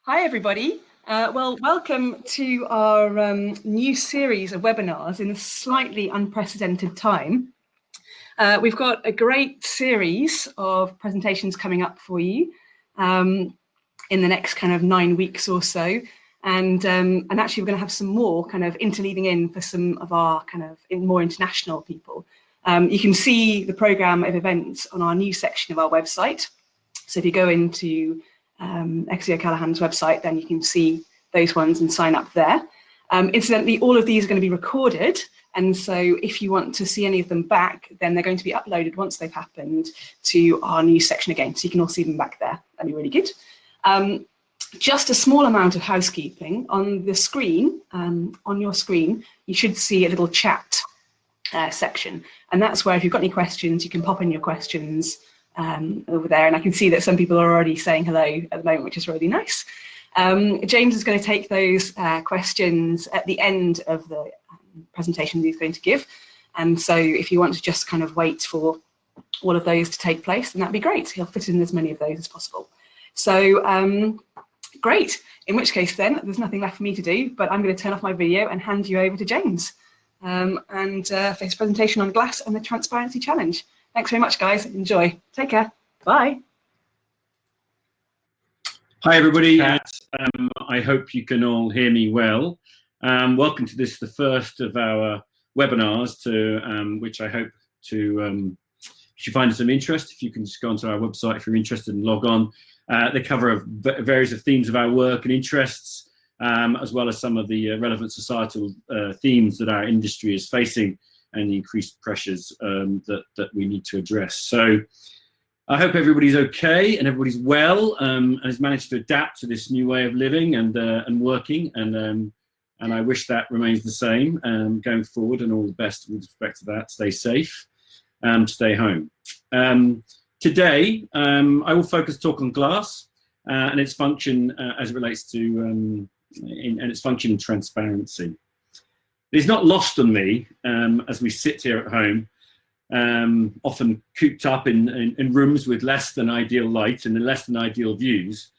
Hi, everybody. Well, welcome to our new series of webinars in a slightly unprecedented time. We've got a great series of presentations coming up for you in the next kind of 9 weeks or so. And actually, we're going to have some more kind of interleaving in for some of our kind of more international people. You can see the programme of events on our news section of our website. So if you go into Eckersley O'Callaghan's website, then you can see those ones and sign up there. Incidentally, all of these are going to be recorded, and so if you want to see any of them back, then they're going to be uploaded once they've happened to our news section again, so you can all see them back there. That'd be really good. Just a small amount of housekeeping. On the screen, on your screen, you should see a little chat section, and that's where if you've got any questions, you can pop in your questions over there, and I can see that some people are already saying hello at the moment, which is really nice. James is going to take those questions at the end of the presentation he's going to give, and so if you want to just kind of wait for all of those to take place, then that'd be great. He'll fit in as many of those as possible. So great, in which case then there's nothing left for me to do, but I'm going to turn off my video and hand you over to James for his presentation on glass and the transparency challenge. Thanks very much, guys. Enjoy. Take care. Bye. Hi, everybody. I hope you can all hear me well. Welcome to this, the first of our webinars, to which I hope to if you find it some interest. If you can just go onto our website if you're interested and log on. They cover various themes of our work and interests, as well as some of the relevant societal themes that our industry is facing and the increased pressures that we need to address. So I hope everybody's okay and everybody's well and has managed to adapt to this new way of living and working, and I wish that remains the same going forward, and all the best with respect to that. Stay safe, stay home. Today I will talk on glass and its function as it relates to and its function in transparency. It's not lost on me as we sit here at home, often cooped up in rooms with less than ideal light and less than ideal views,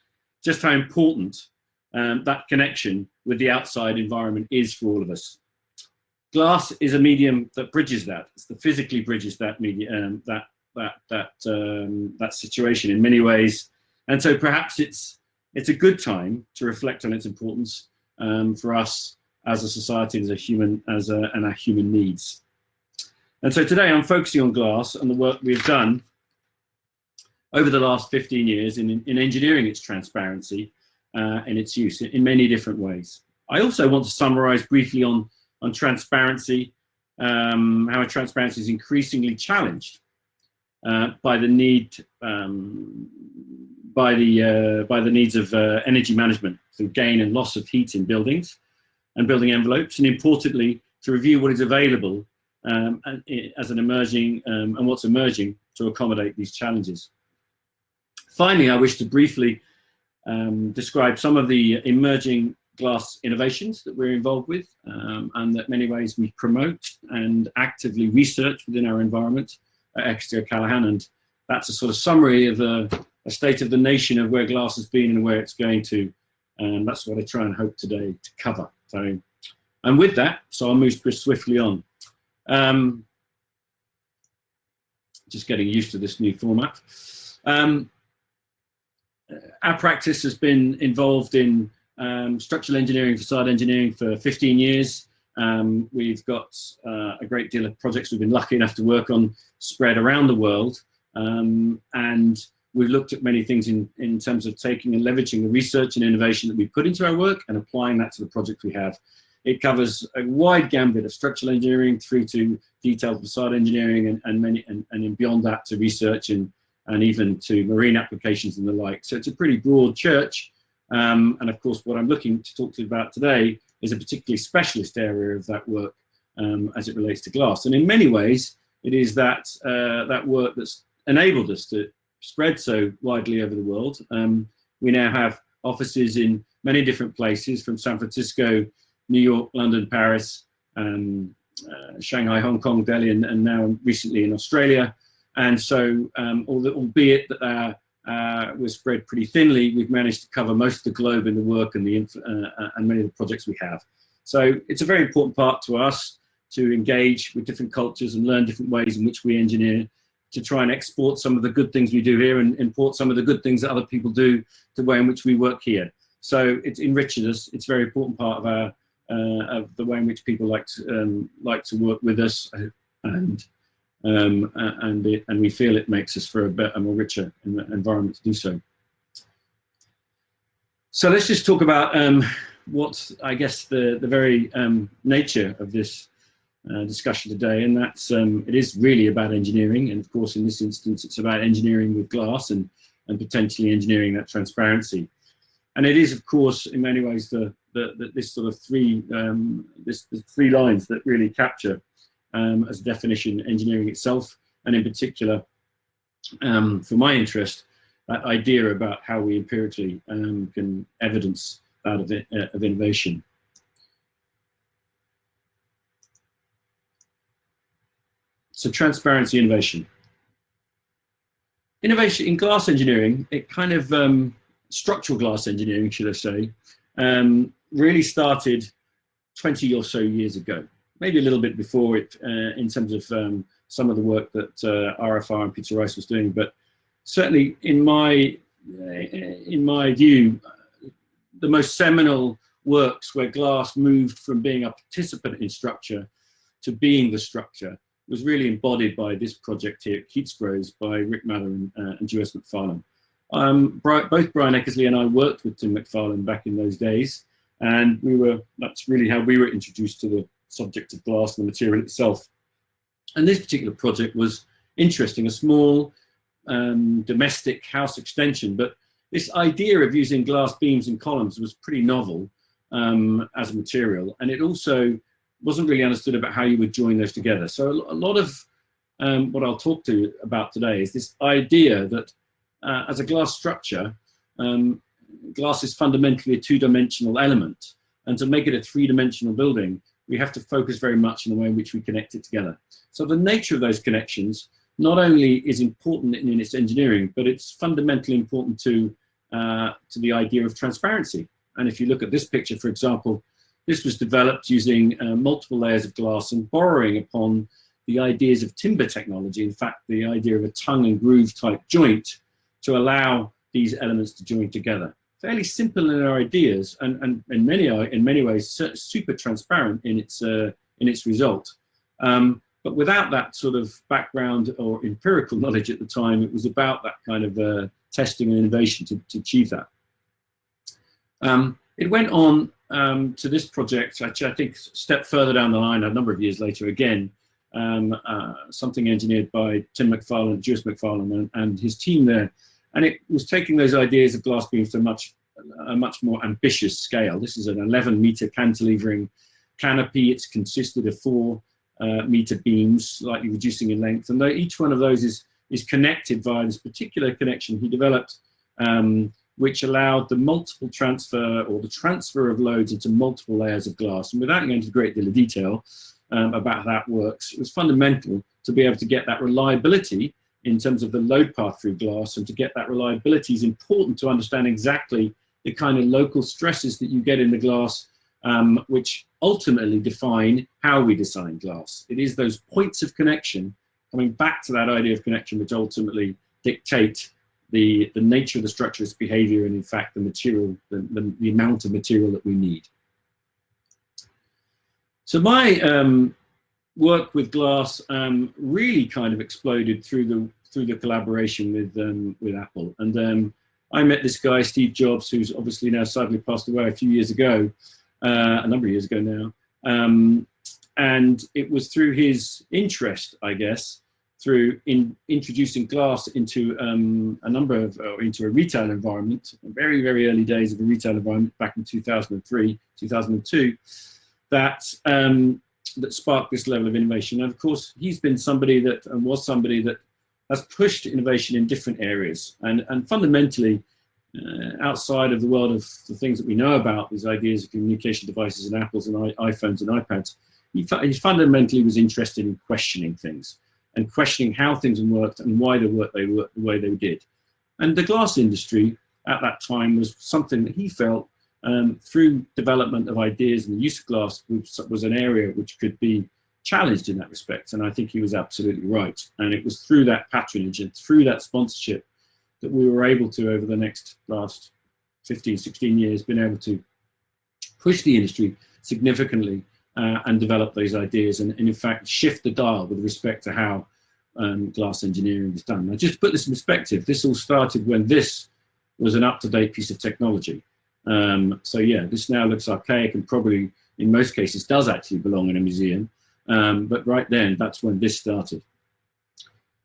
just how important that connection with the outside environment is for all of us. Glass is a medium that bridges that. It's that physically bridges that medium, that situation in many ways, and so perhaps it's a good time to reflect on its importance for us as a society, as a human, and our human needs. And so today I'm focusing on glass and the work we've done over the last 15 years in engineering its transparency and its use in many different ways. I also want to summarize briefly on transparency, how transparency is increasingly challenged by the needs of energy management through gain and loss of heat in buildings and building envelopes, and importantly, to review what is available as an emerging and what's emerging to accommodate these challenges. Finally, I wish to briefly describe some of the emerging glass innovations that we're involved with and that many ways we promote and actively research within our environment at Eckersley O'Callaghan, and that's a sort of summary of a state of the nation of where glass has been and where it's going to, and that's what I try and hope today to cover. So, and with that, so I'll move swiftly on. Just getting used to this new format. Our practice has been involved in structural engineering, facade engineering for 15 years. We've got a great deal of projects we've been lucky enough to work on spread around the world, and we've looked at many things in terms of taking and leveraging the research and innovation that we put into our work and applying that to the project we have. It covers a wide gambit of structural engineering through to detailed facade engineering and beyond that to research and even to marine applications and the like. So it's a pretty broad church. And of course, what I'm looking to talk to you about today is a particularly specialist area of that work as it relates to glass. And in many ways, it is that work that's enabled us to spread so widely over the world. We now have offices in many different places, from San Francisco, New York, London, Paris, Shanghai, Hong Kong, Delhi, and now recently in Australia. And so, albeit that we're spread pretty thinly, we've managed to cover most of the globe in the work and many of the projects we have. So it's a very important part to us to engage with different cultures and learn different ways in which we engineer, to try and export some of the good things we do here and import some of the good things that other people do to the way in which we work here. So it enriches us. It's a very important part of our of the way in which people like to work with us, and we feel it makes us for a better, more richer environment to do so. So let's just talk about what I guess the very nature of this discussion today, and that's it is really about engineering, and of course in this instance it's about engineering with glass and potentially engineering that transparency. And it is, of course, in many ways this sort of three lines that really capture as a definition engineering itself, and in particular, for my interest, that idea about how we empirically can evidence that of innovation. So transparency, innovation. Innovation in glass engineering, it kind of, structural glass engineering, should I say, really started 20 or so years ago, maybe a little bit before it, in terms of some of the work that RFR and Peter Rice was doing, but certainly in my view, the most seminal works where glass moved from being a participant in structure to being the structure was really embodied by this project here at Keatsgroves by Rick Mather and Jewess McFarlane. Both Brian Eckersley and I worked with Tim McFarlane back in those days, and that's really how we were introduced to the subject of glass and the material itself. And this particular project was interesting, a small domestic house extension, but this idea of using glass beams and columns was pretty novel as a material, and it also wasn't really understood about how you would join those together. So a lot of what I'll talk about today is this idea that as a glass structure, glass is fundamentally a two-dimensional element, and to make it a three-dimensional building, we have to focus very much on the way in which we connect it together. So the nature of those connections not only is important in its engineering, but it's fundamentally important to the idea of transparency. And if you look at this picture, for example, this was developed using multiple layers of glass and borrowing upon the ideas of timber technology. In fact, the idea of a tongue and groove type joint to allow these elements to join together. Fairly simple in our ideas, and in many ways super transparent in its result. But without that sort of background or empirical knowledge at the time, it was about that kind of testing and innovation to achieve that. It went on to this project, which I think stepped further down the line a number of years later again, something engineered by Tim McFarlane, Jewess McFarlane and his team there. And it was taking those ideas of glass beams to a much more ambitious scale. This is an 11-meter cantilevering canopy. It's consisted of 4-meter beams, slightly reducing in length. And each one of those is connected via this particular connection he developed, which allowed the multiple transfer or the transfer of loads into multiple layers of glass. And without going into a great deal of detail about how that works, it was fundamental to be able to get that reliability in terms of the load path through glass, and to get that reliability is important to understand exactly the kind of local stresses that you get in the glass, which ultimately define how we design glass. It is those points of connection, coming back to that idea of connection, which ultimately dictate the nature of the structure, its behavior, and in fact the material, the amount of material that we need. So my work with glass really kind of exploded through the collaboration with Apple, and I met this guy Steve Jobs, who's obviously now sadly passed away a few years ago, a number of years ago now, and it was through his interest, I guess, through introducing glass into into a retail environment, very early days of the retail environment back in 2003, 2002, that sparked this level of innovation. And of course, he's been somebody that has pushed innovation in different areas, and fundamentally, outside of the world of the things that we know about, these ideas of communication devices and Apples and iPhones and iPads, he fundamentally was interested in questioning things and questioning how things worked and why they worked the way they did. And the glass industry at that time was something that he felt through development of ideas and the use of glass was an area which could be challenged in that respect. And I think he was absolutely right. And it was through that patronage and through that sponsorship that we were able to, over the last 15, 16 years, been able to push the industry significantly and develop those ideas and in fact shift the dial with respect to how glass engineering is done. Now, just to put this in perspective, this all started when this was an up-to-date piece of technology. So yeah, this now looks archaic and probably in most cases does actually belong in a museum. But right then, that's when this started.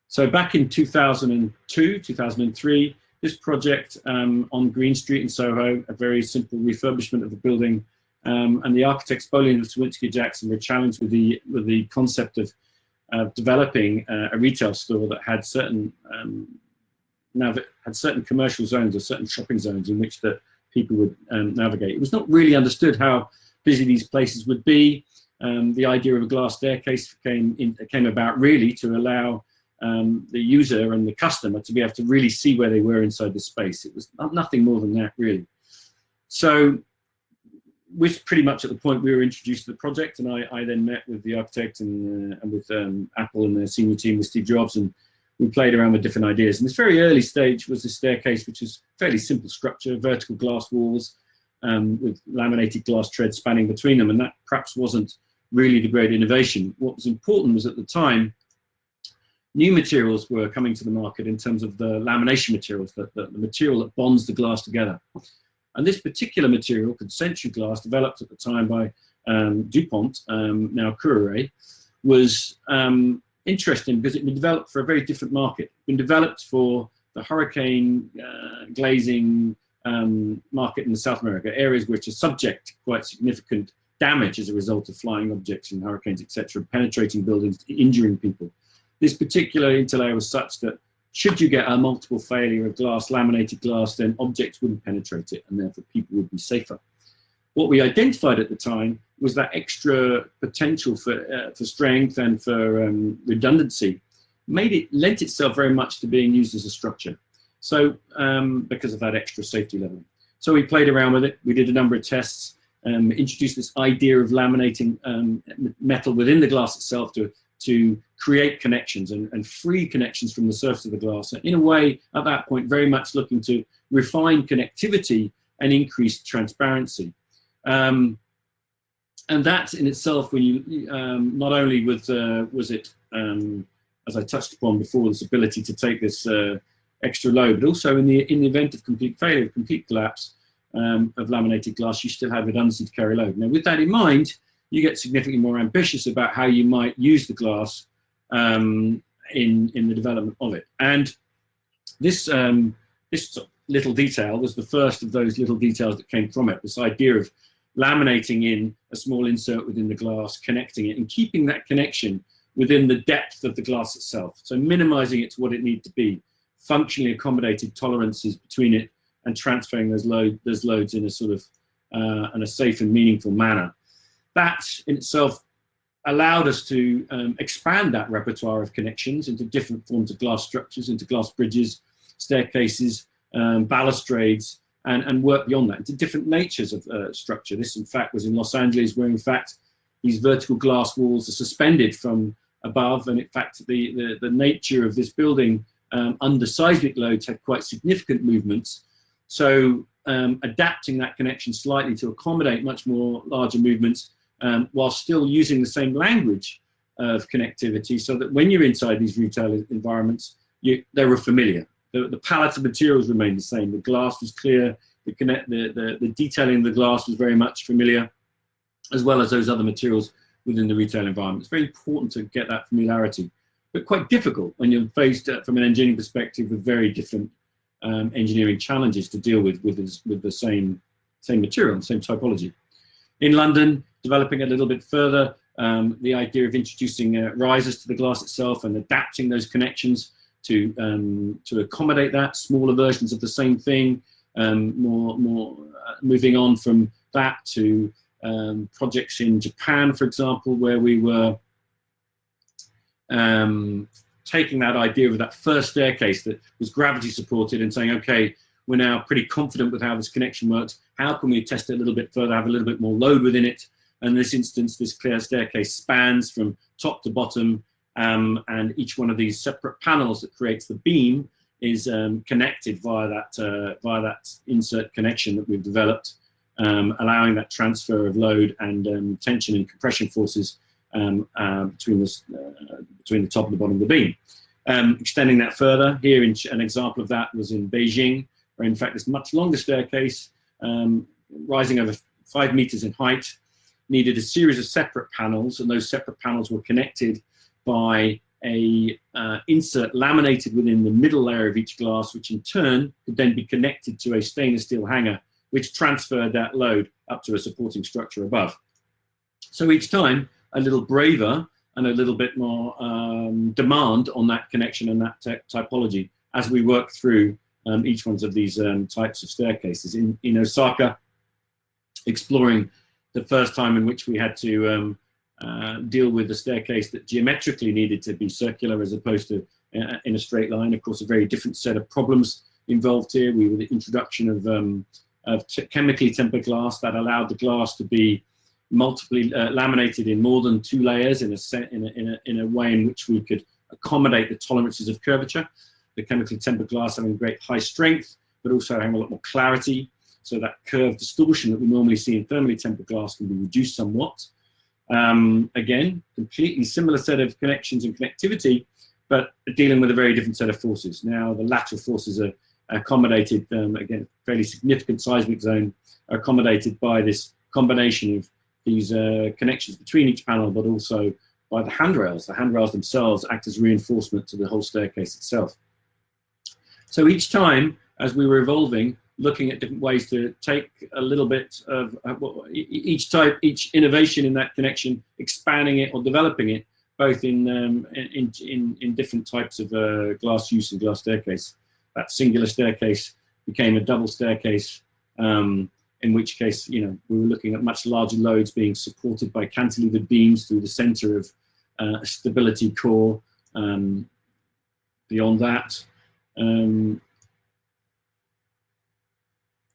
So back in 2002, 2003, this project on Green Street in Soho, a very simple refurbishment of the building, and the architects Bowling and Swinsky Jackson were challenged with the concept of developing a retail store that had certain commercial zones or certain shopping zones in which that people would navigate. It was not really understood how busy these places would be. The idea of a glass staircase came about really to allow the user and the customer to be able to really see where they were inside the space. It was nothing more than that, really. So we're pretty much at the point we were introduced to the project, and I then met with the architect and with Apple and their senior team with Steve Jobs, and we played around with different ideas. And this very early stage was the staircase, which is fairly simple structure, vertical glass walls with laminated glass treads spanning between them, and that perhaps wasn't really the great innovation. What was important was at the time, new materials were coming to the market in terms of the lamination materials, the material that bonds the glass together. And this particular material, concentric glass, developed at the time by DuPont, now Courrier, was interesting because it had been developed for a very different market. It had been developed for the hurricane glazing market in South America, areas which are subject to quite significant damage as a result of flying objects and hurricanes, etc., penetrating buildings, injuring people. This particular interlayer was such that should you get a multiple failure of glass, laminated glass, then objects wouldn't penetrate it and therefore people would be safer. What we identified at the time was that extra potential for strength and for redundancy lent itself very much to being used as a structure. So because of that extra safety level. So we played around with it. We did a number of tests, introduced this idea of laminating metal within the glass itself to create connections and free connections from the surface of the glass. In a way, at that point, very much looking to refine connectivity and increase transparency. And that in itself, when you not only was it, as I touched upon before, this ability to take this extra load, but also in the event of complete failure, complete collapse of laminated glass, you still have redundancy to carry load. Now, with that in mind, you get significantly more ambitious about how you might use the glass in the development of it. And this little detail was the first of those little details that came from it, this idea of laminating in a small insert within the glass, connecting it, and keeping that connection within the depth of the glass itself. So minimizing it to what it needed to be, functionally accommodated tolerances between it, and transferring those loads in a sort of in a safe and meaningful manner. That in itself allowed us to expand that repertoire of connections into different forms of glass structures, into glass bridges, staircases, balustrades, and work beyond that into different natures of structure. This, in fact, was in Los Angeles, where, in fact, these vertical glass walls are suspended from above, and in fact, the nature of this building under seismic loads had quite significant movements. So adapting that connection slightly to accommodate much more larger movements, while still using the same language of connectivity, so that when you're inside these retail environments, they were familiar. The palette of materials remained the same. The glass was clear. The detailing of the glass was very much familiar, as well as those other materials within the retail environment. It's very important to get that familiarity, but quite difficult when you're faced from an engineering perspective with very different engineering challenges to deal with the same material and same typology. In London, developing a little bit further, the idea of introducing risers to the glass itself and adapting those connections to accommodate that, smaller versions of the same thing, moving on from that to projects in Japan, for example, where we were taking that idea of that first staircase that was gravity supported and saying, okay, we're now pretty confident with how this connection works. How can we test it a little bit further, have a little bit more load within it? And in this instance, this clear staircase spans from top to bottom, and each one of these separate panels that creates the beam is connected via that insert connection that we've developed, allowing that transfer of load and tension and compression forces between the top and the bottom of the beam. Extending that further, here an example of that was in Beijing, where in fact this much longer staircase, rising over 5 meters in height, needed a series of separate panels, and those separate panels were connected by a insert laminated within the middle layer of each glass, which in turn could then be connected to a stainless steel hanger, which transferred that load up to a supporting structure above. So each time, a little braver and a little bit more demand on that connection and that typology as we work through each one of these types of staircases. In Osaka, exploring the first time in which we had to deal with a staircase that geometrically needed to be circular as opposed to in a straight line. Of course, a very different set of problems involved here. We were the introduction of chemically tempered glass that allowed the glass to be multiply laminated in more than 2 layers in a way in which we could accommodate the tolerances of curvature. The chemically tempered glass having great high strength, but also having a lot more clarity, so that curved distortion that we normally see in thermally tempered glass can be reduced somewhat. Again, completely similar set of connections and connectivity, but dealing with a very different set of forces. Now the lateral forces are accommodated, again, fairly significant seismic zone, are accommodated by this combination of these connections between each panel, but also by the handrails. The handrails themselves act as reinforcement to the whole staircase itself. So each time, as we were evolving, looking at different ways to take a little bit of each innovation in that connection, expanding it or developing it, both in different types of glass use and glass staircase. That singular staircase became a double staircase, in which case, we were looking at much larger loads being supported by cantilevered beams through the center of a stability core. Beyond that,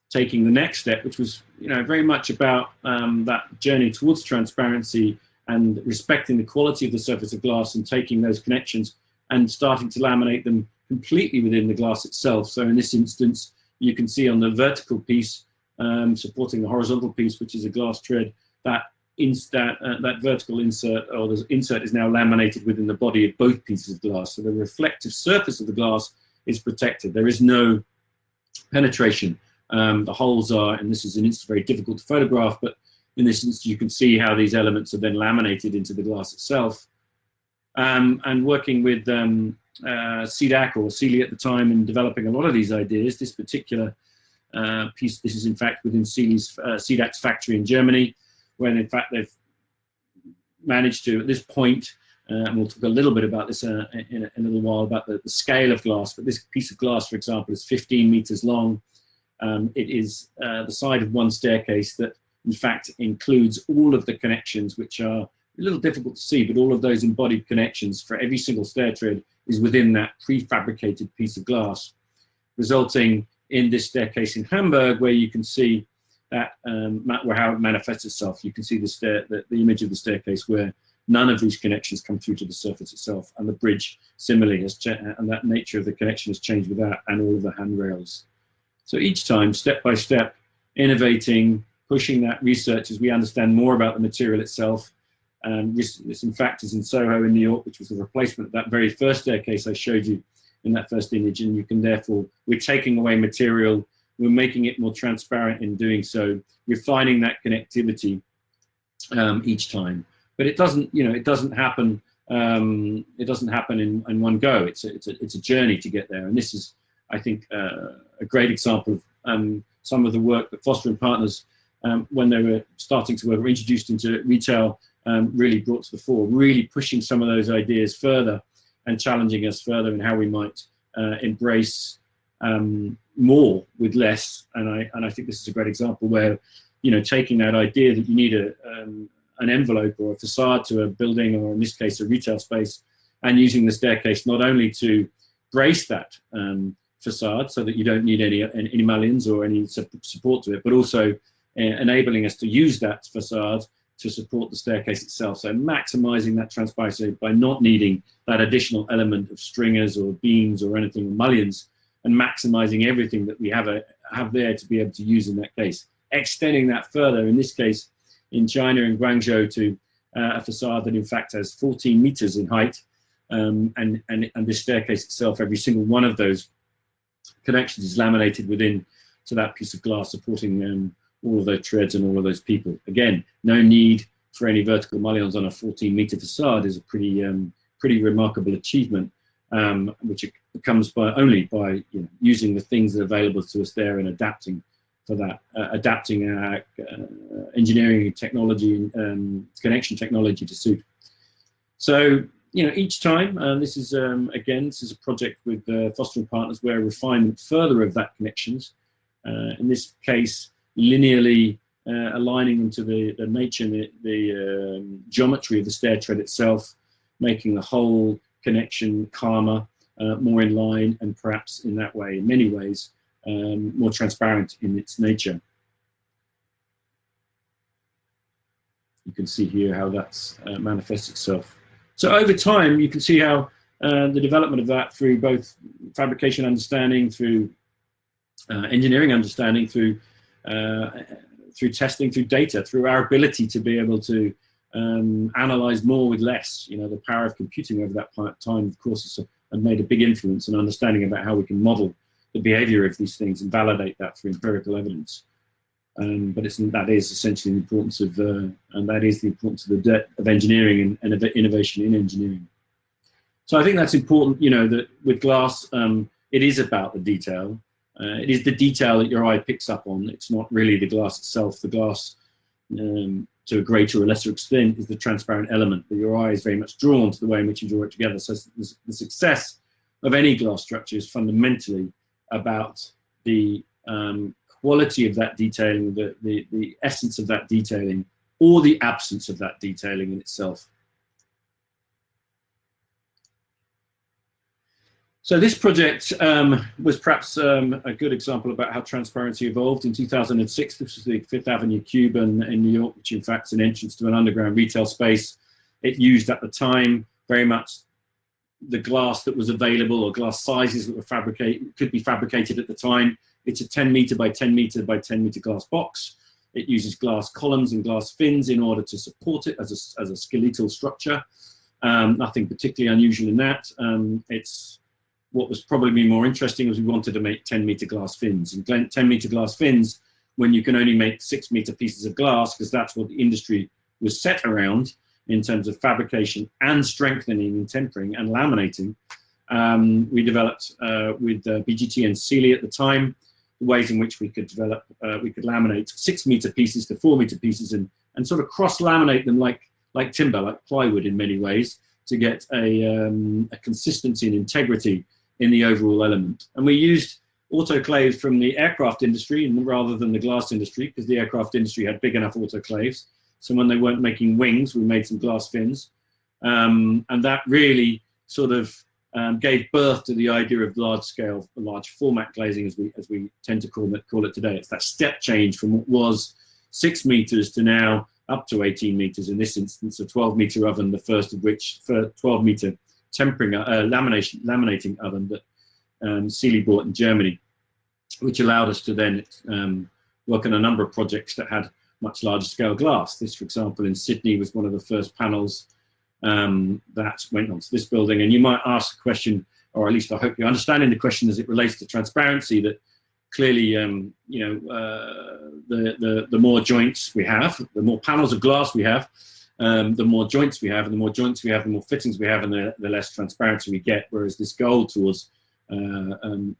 taking the next step, which was very much about that journey towards transparency and respecting the quality of the surface of glass, and taking those connections and starting to laminate them completely within the glass itself. So in this instance, you can see on the vertical piece supporting the horizontal piece, which is a glass tread, that vertical insert, or the insert, is now laminated within the body of both pieces of glass. So the reflective surface of the glass is protected. There is no penetration. The holes are, and this is an instance very difficult to photograph, but in this instance you can see how these elements are then laminated into the glass itself. And working with CDAC or Sealy at the time in developing a lot of these ideas, this particular piece, this is in fact within CDAC's factory in Germany, when in fact they've managed to, at this point, and we'll talk a little bit about this in a little while, about the scale of glass, but this piece of glass, for example, is 15 meters long. It is the side of one staircase that in fact includes all of the connections, which are a little difficult to see, but all of those embodied connections for every single stair tread is within that prefabricated piece of glass, resulting in this staircase in Hamburg, where you can see that how it manifests itself. You can see the image of the staircase where none of these connections come through to the surface itself, and the bridge similarly has and that nature of the connection has changed with that, and all of the handrails. So each time, step by step, innovating, pushing that research as we understand more about the material itself. This in fact is in Soho in New York, which was the replacement of that very first staircase I showed you in that first image. And you can therefore, we're taking away material, we're making it more transparent in doing so, refining that connectivity each time. But it doesn't, it doesn't happen. It doesn't happen in one go. It's a journey to get there. And this is, I think, a great example of some of the work that Foster and Partners, when they were starting to work, were introduced into retail, really brought to the fore, really pushing some of those ideas further and challenging us further in how we might embrace more with less. And I think this is a great example where, taking that idea that you need an envelope or a facade to a building, or in this case a retail space, and using the staircase not only to brace that facade so that you don't need any mullions or any support to it, but also enabling us to use that facade to support the staircase itself. So maximizing that transparency by not needing that additional element of stringers or beams or anything, or mullions, and maximizing everything that we have there to be able to use in that case. Extending that further, in this case, in China, in Guangzhou, to a facade that in fact has 14 meters in height, and this staircase itself, every single one of those connections is laminated within to that piece of glass, supporting all of those treads and all of those people. Again, no need for any vertical mullions on a 14-meter facade is a pretty remarkable achievement, which it comes only by using the things that are available to us there and adapting for that, adapting our engineering technology and connection technology to suit. So each time, this is again, this is a project with Foster & Partners where refinement further of that connections. In this case, linearly aligning into the nature and the geometry of the stair tread itself, making the whole connection calmer, more in line, and perhaps in that way, in many ways, more transparent in its nature. You can see here how that's manifests itself. So over time, you can see how the development of that through both fabrication understanding, through engineering understanding, through testing, through data, through our ability to be able to analyze more with less. The power of computing over that time, of course, has made a big influence in understanding about how we can model the behavior of these things and validate that through empirical evidence. But that is essentially the importance of, and that is the importance of the depth of engineering and of innovation in engineering. So I think that's important, that with glass, it is about the detail. It is the detail that your eye picks up on. It's not really the glass itself. The glass, to a greater or lesser extent, is the transparent element, but your eye is very much drawn to the way in which you draw it together. So the success of any glass structure is fundamentally about the quality of that detailing, the essence of that detailing, or the absence of that detailing in itself. So this project was perhaps a good example about how transparency evolved. In 2006, this was the Fifth Avenue Cube in New York, which in fact is an entrance to an underground retail space. It used at the time very much the glass that was available, or glass sizes that were could be fabricated at the time. It's a 10 meter by 10 meter by 10 meter glass box. It uses glass columns and glass fins in order to support it as a skeletal structure. Nothing particularly unusual in that. What was probably more interesting was we wanted to make 10 meter glass fins. And 10 meter glass fins, when you can only make 6 meter pieces of glass, because that's what the industry was set around in terms of fabrication and strengthening and tempering and laminating. We developed with BGT and Sealy at the time, the ways in which we could develop, we could laminate 6 meter pieces to 4 meter pieces and sort of cross laminate them like timber, like plywood in many ways, to get a consistency and integrity in the overall element. And we used autoclaves from the aircraft industry rather than the glass industry, because the aircraft industry had big enough autoclaves. So when they weren't making wings, we made some glass fins. And that really sort of gave birth to the idea of large scale, large format glazing, as we tend to call it today. It's that step change from what was 6 meters to now up to 18 meters, in this instance, a 12 meter oven, the first of which, for 12 meter tempering, laminating oven that Sealy bought in Germany, which allowed us to then work on a number of projects that had much larger scale glass. This, for example, in Sydney was one of the first panels that went onto this building. And you might ask the question, or at least I hope you're understanding the question as it relates to transparency, that clearly, the more joints we have, the more panels of glass we have, the more joints we have, and the more joints we have, the more fittings we have, and the less transparency we get. Whereas this goal towards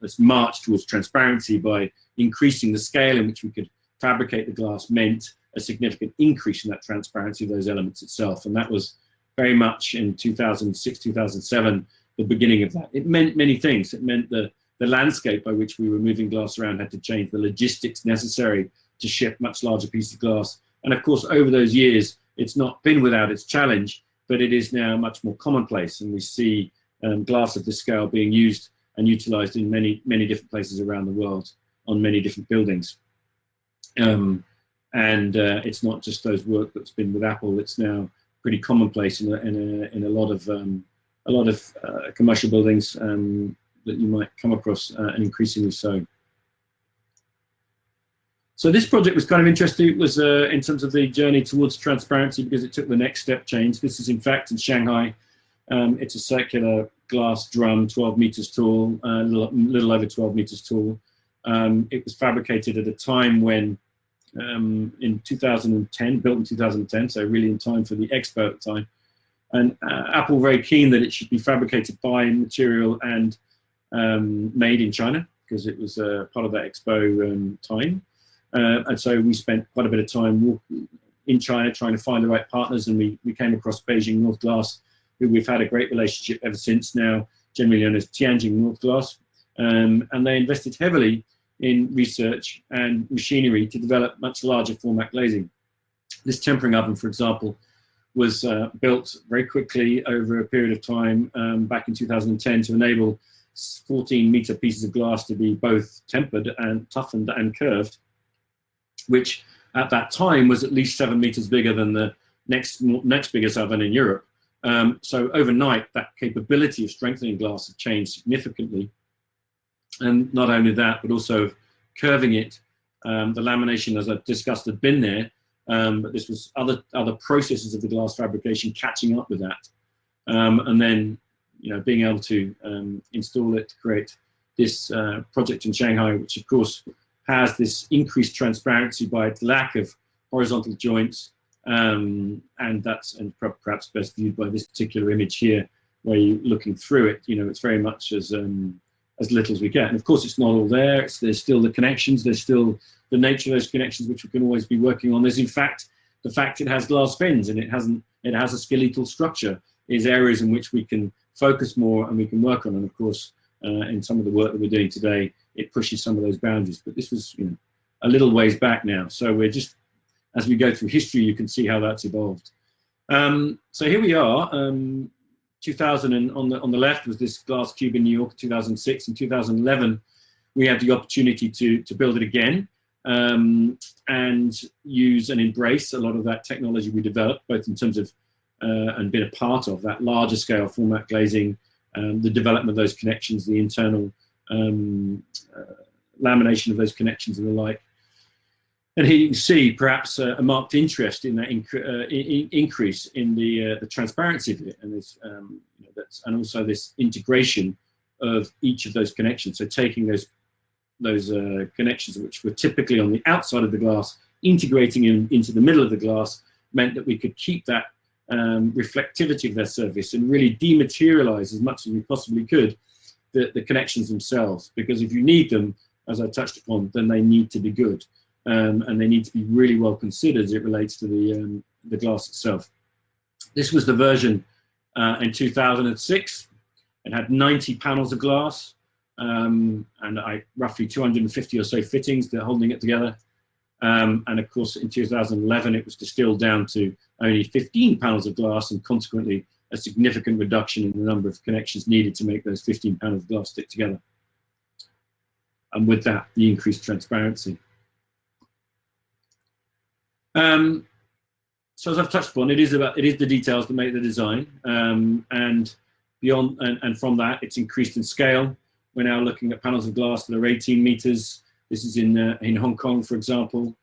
this march towards transparency by increasing the scale in which we could fabricate the glass meant a significant increase in that transparency of those elements itself. And that was very much in 2006, 2007, the beginning of that. It meant many things. It meant the landscape by which we were moving glass around had to change, the logistics necessary to ship much larger pieces of glass. And of course, over those years, it's not been without its challenge but it is now much more commonplace, and we see glass of this scale being used and utilized in many, many different places around the world on many different buildings. It's not just those work that's been with Apple. It's now pretty commonplace in a lot of commercial buildings that you might come across, and increasingly so. So this project was kind of interesting. It was in terms of the journey towards transparency, because it took the next step change. This is in fact in Shanghai. It's a circular glass drum, 12 meters tall, a little over 12 meters tall. It was fabricated at a time when, in 2010, built in 2010, so really in time for the expo at the time. And Apple very keen that it should be fabricated by material and made in China, because it was part of that expo time. And so we spent quite a bit of time in China trying to find the right partners, and we came across Beijing North Glass, who we've had a great relationship ever since, now generally known as Tianjin North Glass. And they invested heavily in research and machinery to develop much larger format glazing. This tempering oven, for example, was built very quickly over a period of time back in 2010 to enable 14-meter pieces of glass to be both tempered and toughened and curved, which at that time was at least 7 meters bigger than the next biggest oven in Europe. So overnight, that capability of strengthening glass had changed significantly. And not only that, but also of curving it. The lamination, as I've discussed, had been there, but this was other processes of the glass fabrication catching up with that. And then, being able to install it to create this project in Shanghai, which of course has this increased transparency by its lack of horizontal joints. And perhaps best viewed by this particular image here, where you're looking through it. It's very much as little as we get. And of course, it's not all there. There's still the connections. There's still the nature of those connections, which we can always be working on. There's in fact the fact it has glass fins and it has a skeletal structure is areas in which we can focus more and we can work on. And of course, in some of the work that we're doing today, it pushes some of those boundaries. But this was a little ways back now. So we're just, as we go through history, you can see how that's evolved. So here we are. 2000 and on the left was this glass cube in New York, 2006. In 2011, we had the opportunity to build it again and use and embrace a lot of that technology we developed, both in terms of and been a part of that larger scale format glazing, the development of those connections, the internal lamination of those connections and the like. And here you can see perhaps a marked interest in that increase in the transparency of it, and this, and also this integration of each of those connections. So taking those connections which were typically on the outside of the glass, integrating into the middle of the glass, meant that we could keep that reflectivity of their surface and really dematerialize as much as we possibly could the connections themselves. Because if you need them, as I touched upon, then they need to be good. And they need to be really well considered as it relates to the glass itself. This was the version in 2006. It had 90 panels of glass and roughly 250 or so fittings that are holding it together. And of course, in 2011, it was distilled down to only 15 panels of glass, and consequently a significant reduction in the number of connections needed to make those 15 panels of glass stick together. And with that, the increased transparency. So as I've touched upon, it is the details that make the design, and beyond, and from that, it's increased in scale. We're now looking at panels of glass that are 18 meters. This is in Hong Kong, for example,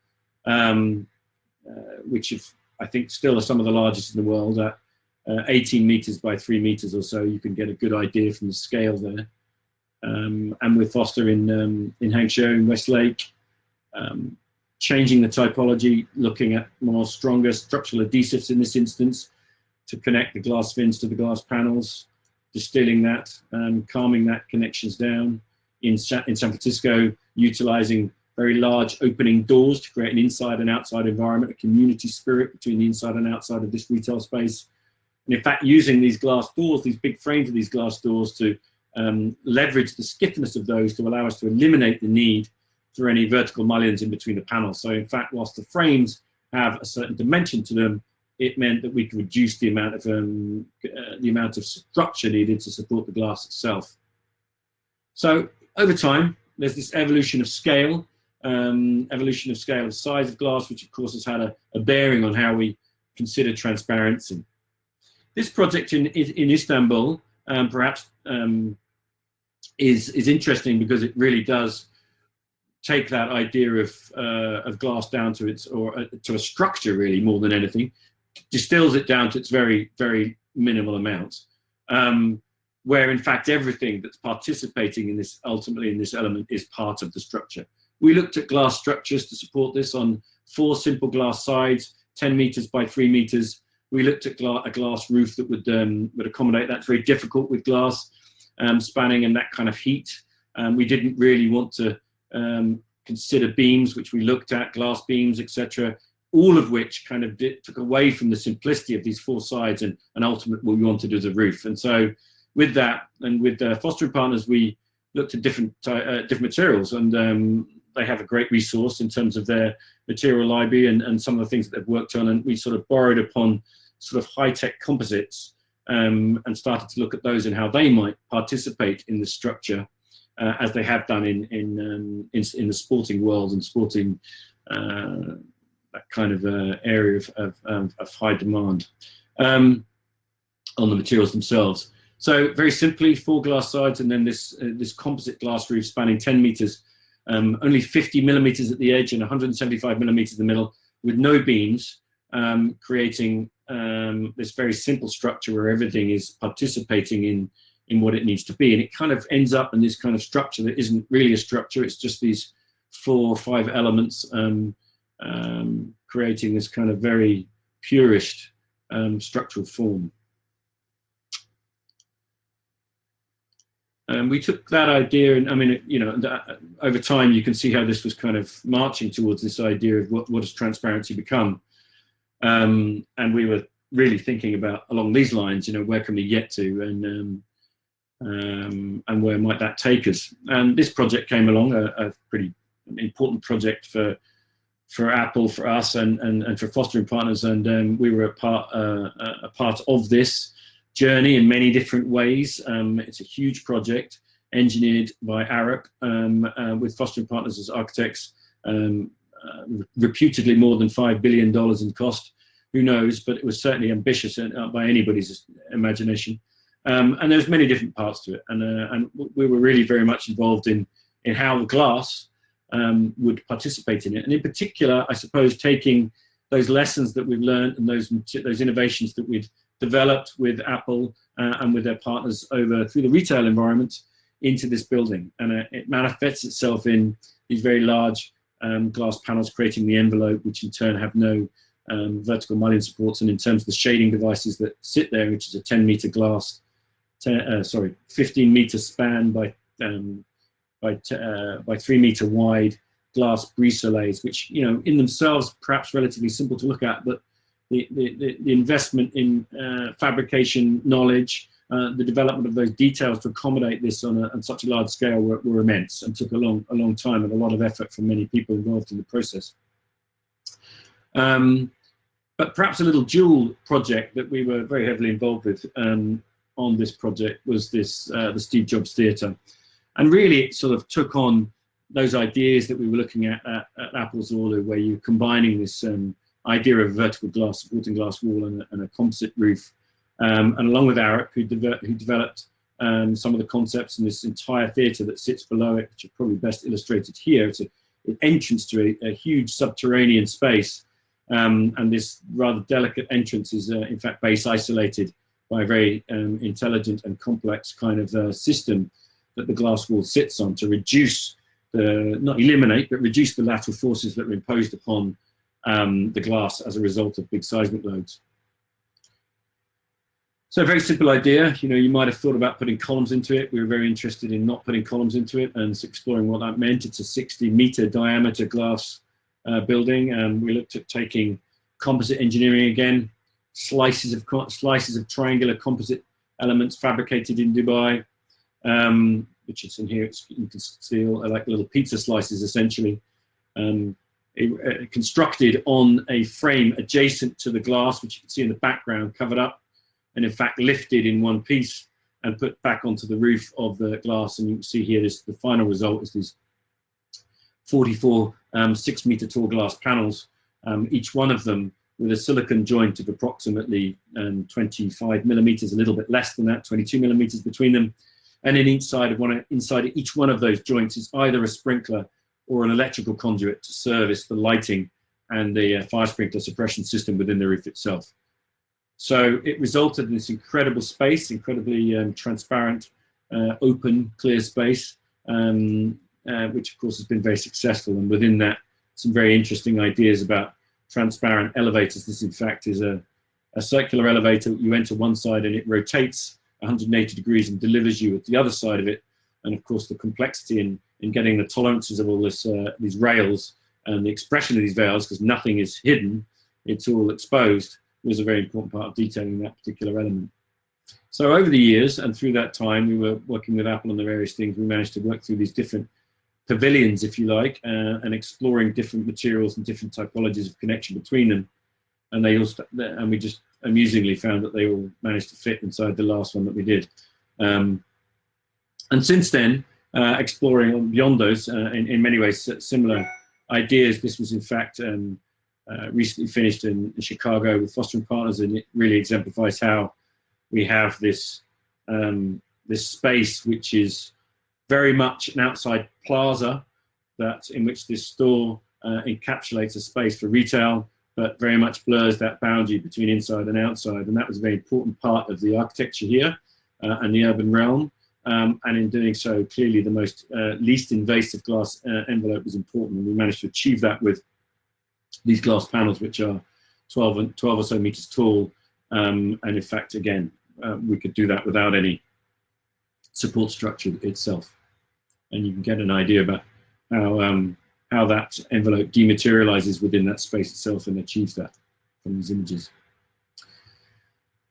which I think still are some of the largest in the world. At 18 meters by 3 meters or so, you can get a good idea from the scale there. And with Foster in Hangzhou, in Westlake. Changing the typology, looking at more stronger structural adhesives in this instance to connect the glass fins to the glass panels, distilling that and calming that connections down. In San Francisco, utilizing very large opening doors to create an inside and outside environment, a community spirit between the inside and outside of this retail space. And in fact, using these glass doors, these big frames of these glass doors, to leverage the stiffness of those to allow us to eliminate the need for any vertical mullions in between the panels. So in fact, whilst the frames have a certain dimension to them, it meant that we could reduce the amount of structure needed to support the glass itself. So over time, there's this evolution of scale, of size of glass, which of course has had a bearing on how we consider transparency. This project in Istanbul perhaps is interesting because it really does take that idea of glass down to to a structure, really, more than anything, distills it down to its very, very minimal amount, where in fact everything that's participating in this, ultimately in this element, is part of the structure. We looked at glass structures to support this on 4 simple glass sides, 10 meters by 3 meters. We looked at a glass roof that would accommodate that. It's very difficult with glass spanning and that kind of heat. We didn't really want to consider beams, which we looked at, glass beams, etc., all of which kind of took away from the simplicity of these 4 sides and ultimately what we wanted as a roof. And so with that, and with Foster & Partners, we looked at different materials, and they have a great resource in terms of their material library and some of the things that they've worked on, and we sort of borrowed upon sort of high-tech composites and started to look at those and how they might participate in the structure, as they have done in the sporting world and sporting that kind of area of high demand on the materials themselves. So very simply, 4 glass sides, and then this composite glass roof spanning 10 meters, only 50 millimeters at the edge and 175 millimeters in the middle, with no beams, creating this very simple structure where everything is participating in what it needs to be. And it kind of ends up in this kind of structure that isn't really a structure, it's just these 4 or 5 elements creating this kind of very purist structural form. We took that idea, and I mean, you know, over time you can see how this was kind of marching towards this idea of what does transparency become, and we were really thinking about along these lines, you know, where can we get to, and where might that take us? And this project came along, a pretty important project for Apple, for us, and for Foster & Partners, and we were a part of this journey in many different ways. It's a huge project engineered by Arup with Foster & Partners as architects, reputedly more than $5 billion in cost. Who knows, but it was certainly ambitious by anybody's imagination. And there's many different parts to it, and we were really very much involved in how the glass would participate in it, and in particular, I suppose, taking those lessons that we've learned and those innovations that we'd developed with Apple and with their partners through the retail environment into this building, and it manifests itself in these very large glass panels creating the envelope, which in turn have no vertical mullion supports, and in terms of the shading devices that sit there, which is a 10-meter glass, 15-meter span by 3-meter wide glass brise-soleils, which, you know, in themselves perhaps relatively simple to look at, but the investment in fabrication knowledge, the development of those details to accommodate this on such a large scale were immense, and took a long time and a lot of effort from many people involved in the process. But perhaps a little dual project that we were very heavily involved with on this project was this the Steve Jobs Theatre, and really it sort of took on those ideas that we were looking at Apple's order, where you're combining this idea of vertical glass, supporting glass wall, and a composite roof, and along with Arup, who developed some of the concepts in this entire theatre that sits below it, which are probably best illustrated here. It's an entrance to a huge subterranean space, and this rather delicate entrance is in fact base isolated by a very intelligent and complex kind of system that the glass wall sits on to reduce not eliminate, but reduce the lateral forces that are imposed upon the glass as a result of big seismic loads. So a very simple idea. You know, you might have thought about putting columns into it. We were very interested in not putting columns into it and exploring what that meant. It's a 60-meter diameter glass building, and we looked at taking composite engineering again, slices of triangular composite elements fabricated in Dubai, which is in here. You can see like little pizza slices, essentially, constructed on a frame adjacent to the glass, which you can see in the background, covered up, and in fact lifted in one piece and put back onto the roof of the glass. And you can see here, the final result is these 44 6-meter tall glass panels, each one of them with a silicon joint of approximately 25 millimeters, a little bit less than that, 22 millimeters between them. And in inside each one of those joints is either a sprinkler or an electrical conduit to service the lighting and the fire sprinkler suppression system within the roof itself. So it resulted in this incredible space, incredibly transparent, open, clear space, which of course has been very successful. And within that, some very interesting ideas about transparent elevators. This in fact is a circular elevator. You enter one side and it rotates 180 degrees and delivers you at the other side of it. And of course the complexity in getting the tolerances of all this, these rails and the expression of these rails, because nothing is hidden, it's all exposed, was a very important part of detailing that particular element. So over the years and through that time, we were working with Apple on the various things. We managed to work through these different pavilions, if you like, and exploring different materials and different typologies of connection between them. And we just amusingly found that they all managed to fit inside the last one that we did. And since then, exploring beyond those, in many ways similar ideas. This was in fact recently finished in Chicago with Foster & Partners, and it really exemplifies how we have this this space which is very much an outside plaza in which this store encapsulates a space for retail, but very much blurs that boundary between inside and outside. And that was a very important part of the architecture here and the urban realm. And in doing so, clearly the most least invasive glass envelope was important, and we managed to achieve that with these glass panels, which are 12 or so meters tall. And in fact, again, we could do that without any support structure itself. And you can get an idea about how that envelope dematerializes within that space itself and achieves that from these images.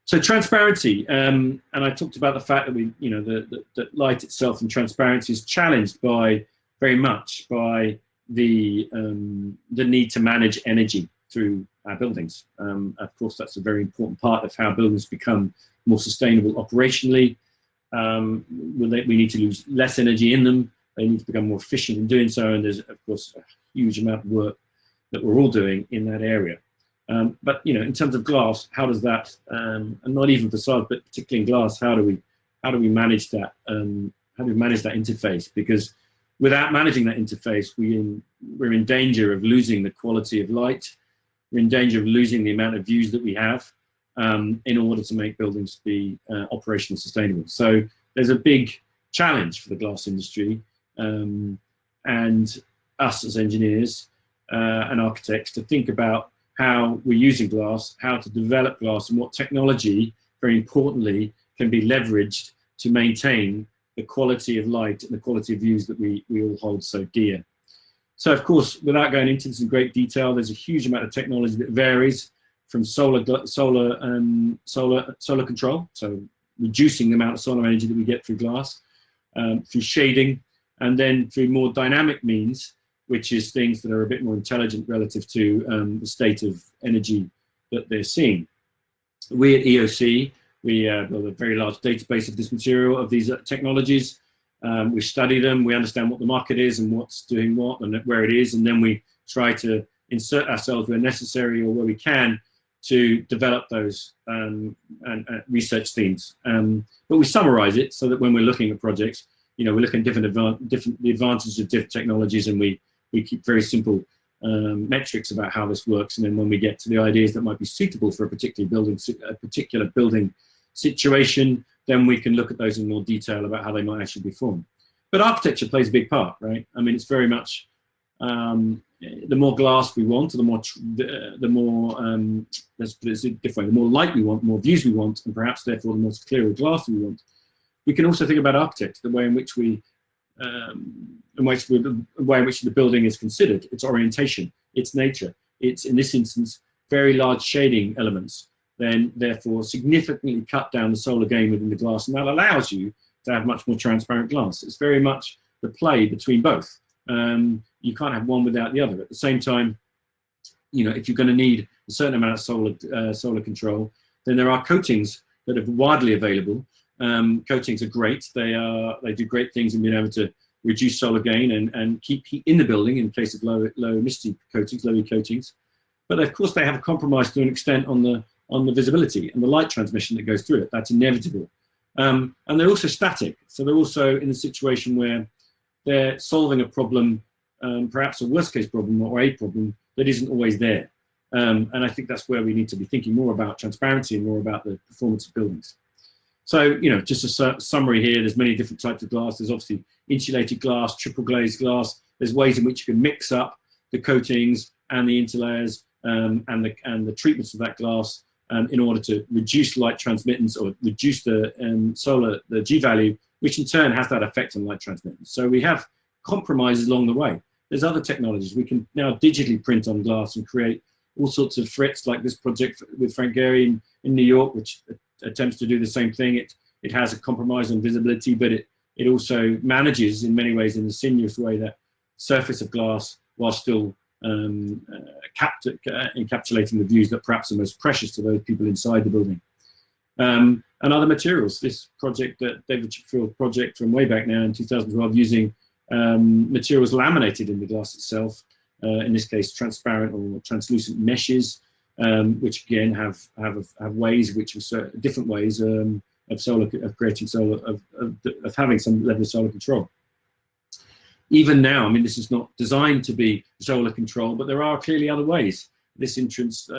So transparency, and I talked about the fact that that light itself and transparency is challenged very much by the need to manage energy through our buildings. Of course, that's a very important part of how buildings become more sustainable operationally. We need to use less energy in them. They need to become more efficient in doing so. And there's, of course, a huge amount of work that we're all doing in that area. But in terms of glass, how does that, and not even facades, but particularly in glass, how do we manage that? How do we manage that interface? Because without managing that interface, we're in danger of losing the quality of light. We're in danger of losing the amount of views that we have in order to make buildings be operationally sustainable. So there's a big challenge for the glass industry and us as engineers and architects to think about how we're using glass, how to develop glass, and what technology, very importantly, can be leveraged to maintain the quality of light and the quality of views that we all hold so dear. So, of course, without going into this in great detail, there's a huge amount of technology that varies from solar control, so reducing the amount of solar energy that we get through glass, through shading, and then through more dynamic means, which is things that are a bit more intelligent relative to the state of energy that they're seeing. We at EOC, we build a very large database of this material, of these technologies. We study them, we understand what the market is and what's doing what and where it is, and then we try to insert ourselves where necessary or where we can to develop those research themes. But we summarize it so that when we're looking at projects, we're looking at the advantages of different technologies, and we keep very simple metrics about how this works. And then when we get to the ideas that might be suitable for a particular building situation, then we can look at those in more detail about how they might actually be formed. But architecture plays a big part, right? I mean, it's very much the more glass we want, the more let's put it a different way, the more light we want, the more views we want, and perhaps therefore the more clearer glass we want. We can also think about architecture, the way in which the building is considered, its orientation, its nature, its, in this instance, very large shading elements, then therefore significantly cut down the solar gain within the glass, and that allows you to have much more transparent glass. It's very much the play between both. You can't have one without the other. At the same time, if you're going to need a certain amount of solar control, then there are coatings that are widely available. Coatings are great. They do great things in being able to reduce solar gain and keep heat in the building in place of low emission coatings, low E coatings. But of course, they have a compromise to an extent on the visibility and the light transmission that goes through it. That's inevitable. And they're also static. So they're also in a situation where they're solving a problem, perhaps a worst case problem or a problem that isn't always there. And I think that's where we need to be thinking more about transparency and more about the performance of buildings. So, just a summary here, there's many different types of glass. There's obviously insulated glass, triple glazed glass. There's ways in which you can mix up the coatings and the interlayers and the treatments of that glass in order to reduce light transmittance or reduce the G value, which in turn has that effect on light transmittance. So we have compromises along the way. There's other technologies. We can now digitally print on glass and create all sorts of frits, like this project with Frank Gehry in New York, which attempts to do the same thing. It has a compromise on visibility, but it also manages in many ways in a sinuous way that surface of glass while still encapsulating the views that perhaps are most precious to those people inside the building. And other materials. This project, David Chickfield's project from way back now in 2012, using materials laminated in the glass itself, in this case transparent or translucent meshes, which again have ways which are different ways of creating solar, of having some level of solar control. Even now, I mean, this is not designed to be solar control, but there are clearly other ways. This entrance,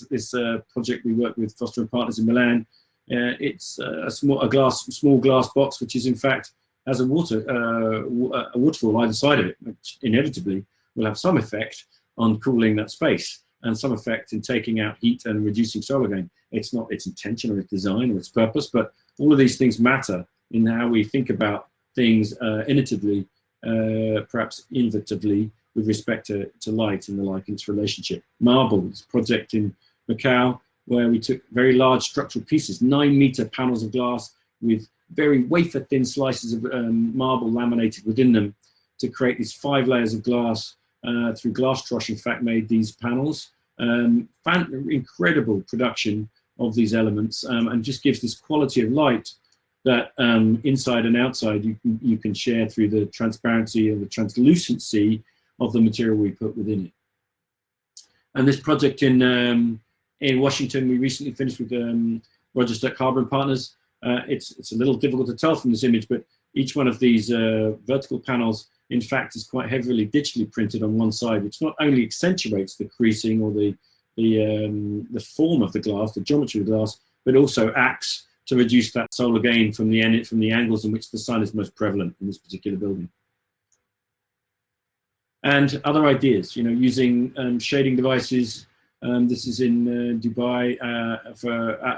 this project we work with Foster and Partners in Milan, it's a small glass box, which is in fact has a waterfall either side of it, which inevitably will have some effect on cooling that space and some effect in taking out heat and reducing solar gain. It's not its intention or its design or its purpose, but all of these things matter in how we think about things innovatively, perhaps innovatively, with respect to light and the like and its relationship. Marble, this project in Macau, where we took very large structural pieces, 9-meter panels of glass with very wafer-thin slices of marble laminated within them to create these 5 layers of glass. Through glass trosh, in fact, made these panels. Incredible production of these elements, and just gives this quality of light that inside and outside you can share through the transparency and the translucency of the material we put within it. And this project in Washington, we recently finished with Roger Stuck Harbor and Partners. It's a little difficult to tell from this image, but each one of these vertical panels, in fact, is quite heavily digitally printed on one side, which not only accentuates the creasing or the form of the glass, the geometry of the glass, but also acts to reduce that solar gain from the angles in which the sun is most prevalent in this particular building. And other ideas, using shading devices. This is in Dubai,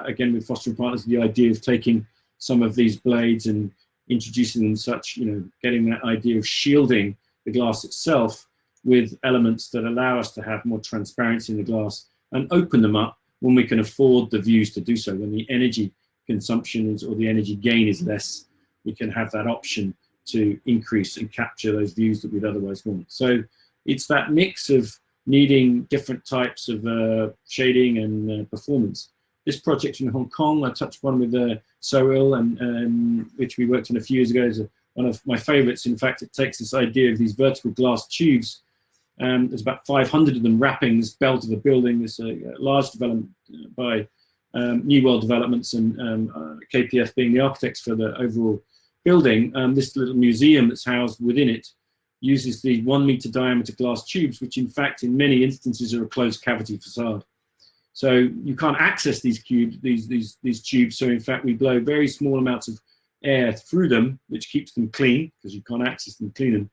again with Foster and Partners, the idea of taking some of these blades and introducing them such, getting that idea of shielding the glass itself with elements that allow us to have more transparency in the glass and open them up when we can afford the views to do so. When the energy consumption is, or the energy gain is less, we can have that option to increase and capture those views that we'd otherwise want. So it's that mix of needing different types of shading and performance. This project in Hong Kong, I touched upon with Soril, and which we worked on a few years ago, is one of my favorites. In fact, it takes this idea of these vertical glass tubes. There's about 500 of them wrapping this belt of the building. This large development by New World Developments and KPF being the architects for the overall building. This little museum that's housed within it uses the 1-meter diameter glass tubes, which in fact in many instances are a closed cavity facade. So you can't access these tubes. So in fact we blow very small amounts of air through them, which keeps them clean because you can't access them, clean them,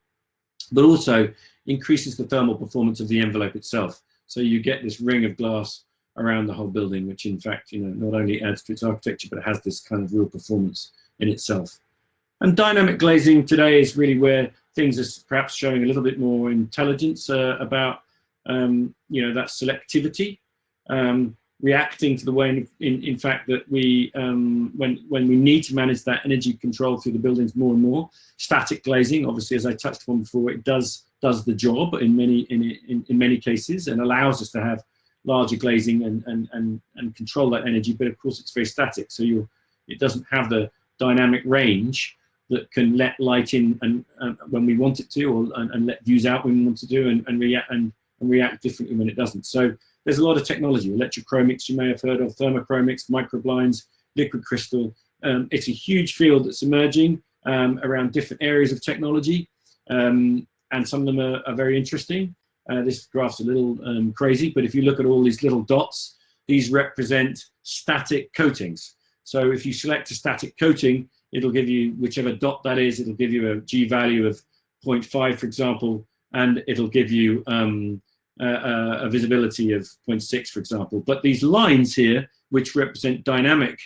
but also increases the thermal performance of the envelope itself. So you get this ring of glass around the whole building, which in fact, not only adds to its architecture, but it has this kind of real performance in itself. And dynamic glazing today is really where things are perhaps showing a little bit more intelligence about, that selectivity. reacting to the way, in fact, that we, when we need to manage that energy control through the buildings more and more, static glazing, obviously, as I touched on before, it does the job in many cases and allows us to have larger glazing and control that energy. But of course, it's very static, so it doesn't have the dynamic range that can let light in and when we want it to, and let views out when we want to do, and react differently when it doesn't. So there's a lot of technology, electrochromics you may have heard of, thermochromics, microblinds, liquid crystal. It's a huge field that's emerging around different areas of technology, and some of them are very interesting. This graph's a little crazy, but if you look at all these little dots, these represent static coatings. So if you select a static coating, it'll give you, whichever dot that is, it'll give you a G value of 0.5, for example, and it'll give you a visibility of 0.6, for example. But these lines here, which represent dynamic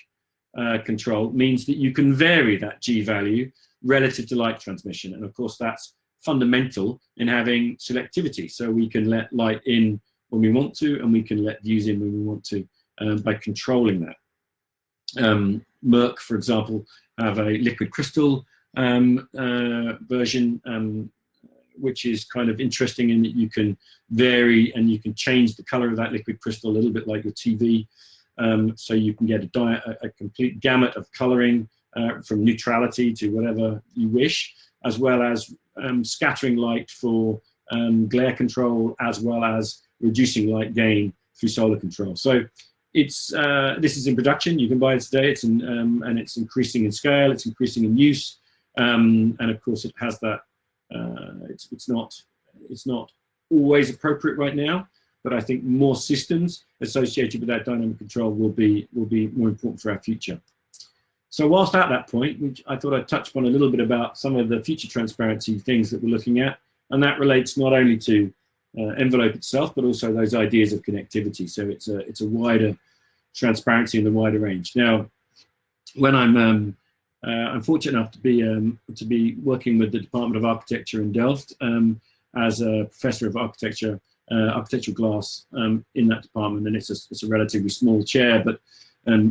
control, means that you can vary that G value relative to light transmission. And of course, that's fundamental in having selectivity. So we can let light in when we want to, and we can let views in when we want to, by controlling that. Merck, for example, have a liquid crystal version, which is kind of interesting in that you can vary and you can change the color of that liquid crystal a little bit like your TV. So you can get a complete gamut of coloring from neutrality to whatever you wish, as well as scattering light for glare control, as well as reducing light gain through solar control. So it's this is in production. You can buy it today. It's and it's increasing in scale. It's increasing in use, and of course it has that. It's not always appropriate right now, but I think more systems associated with that dynamic control will be more important for our future. So whilst at that point, which I thought I'd touch upon a little bit about some of the future transparency things that we're looking at, and that relates not only to envelope itself, but also those ideas of connectivity. So it's a wider transparency in the wider range. Now, when I'm fortunate enough to be working with the Department of Architecture in Delft as a professor of architecture, architectural glass in that department, and it's a relatively small chair, but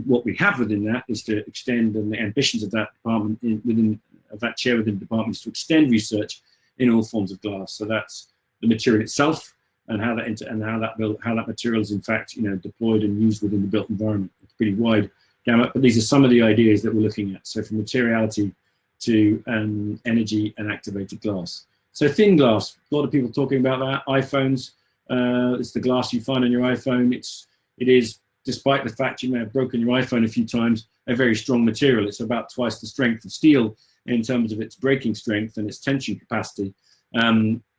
what we have within that is to extend, and the ambitions of that department within that chair within the department is to extend research in all forms of glass. So that's the material itself, and how that material is in fact deployed and used within the built environment. It's pretty wide gamut, but these are some of the ideas that we're looking at. So from materiality to energy and activated glass. So thin glass, a lot of people talking about that. iPhones, it's the glass you find on your iPhone. It is, despite the fact you may have broken your iPhone a few times, a very strong material. It's about twice the strength of steel in terms of its breaking strength and its tension capacity.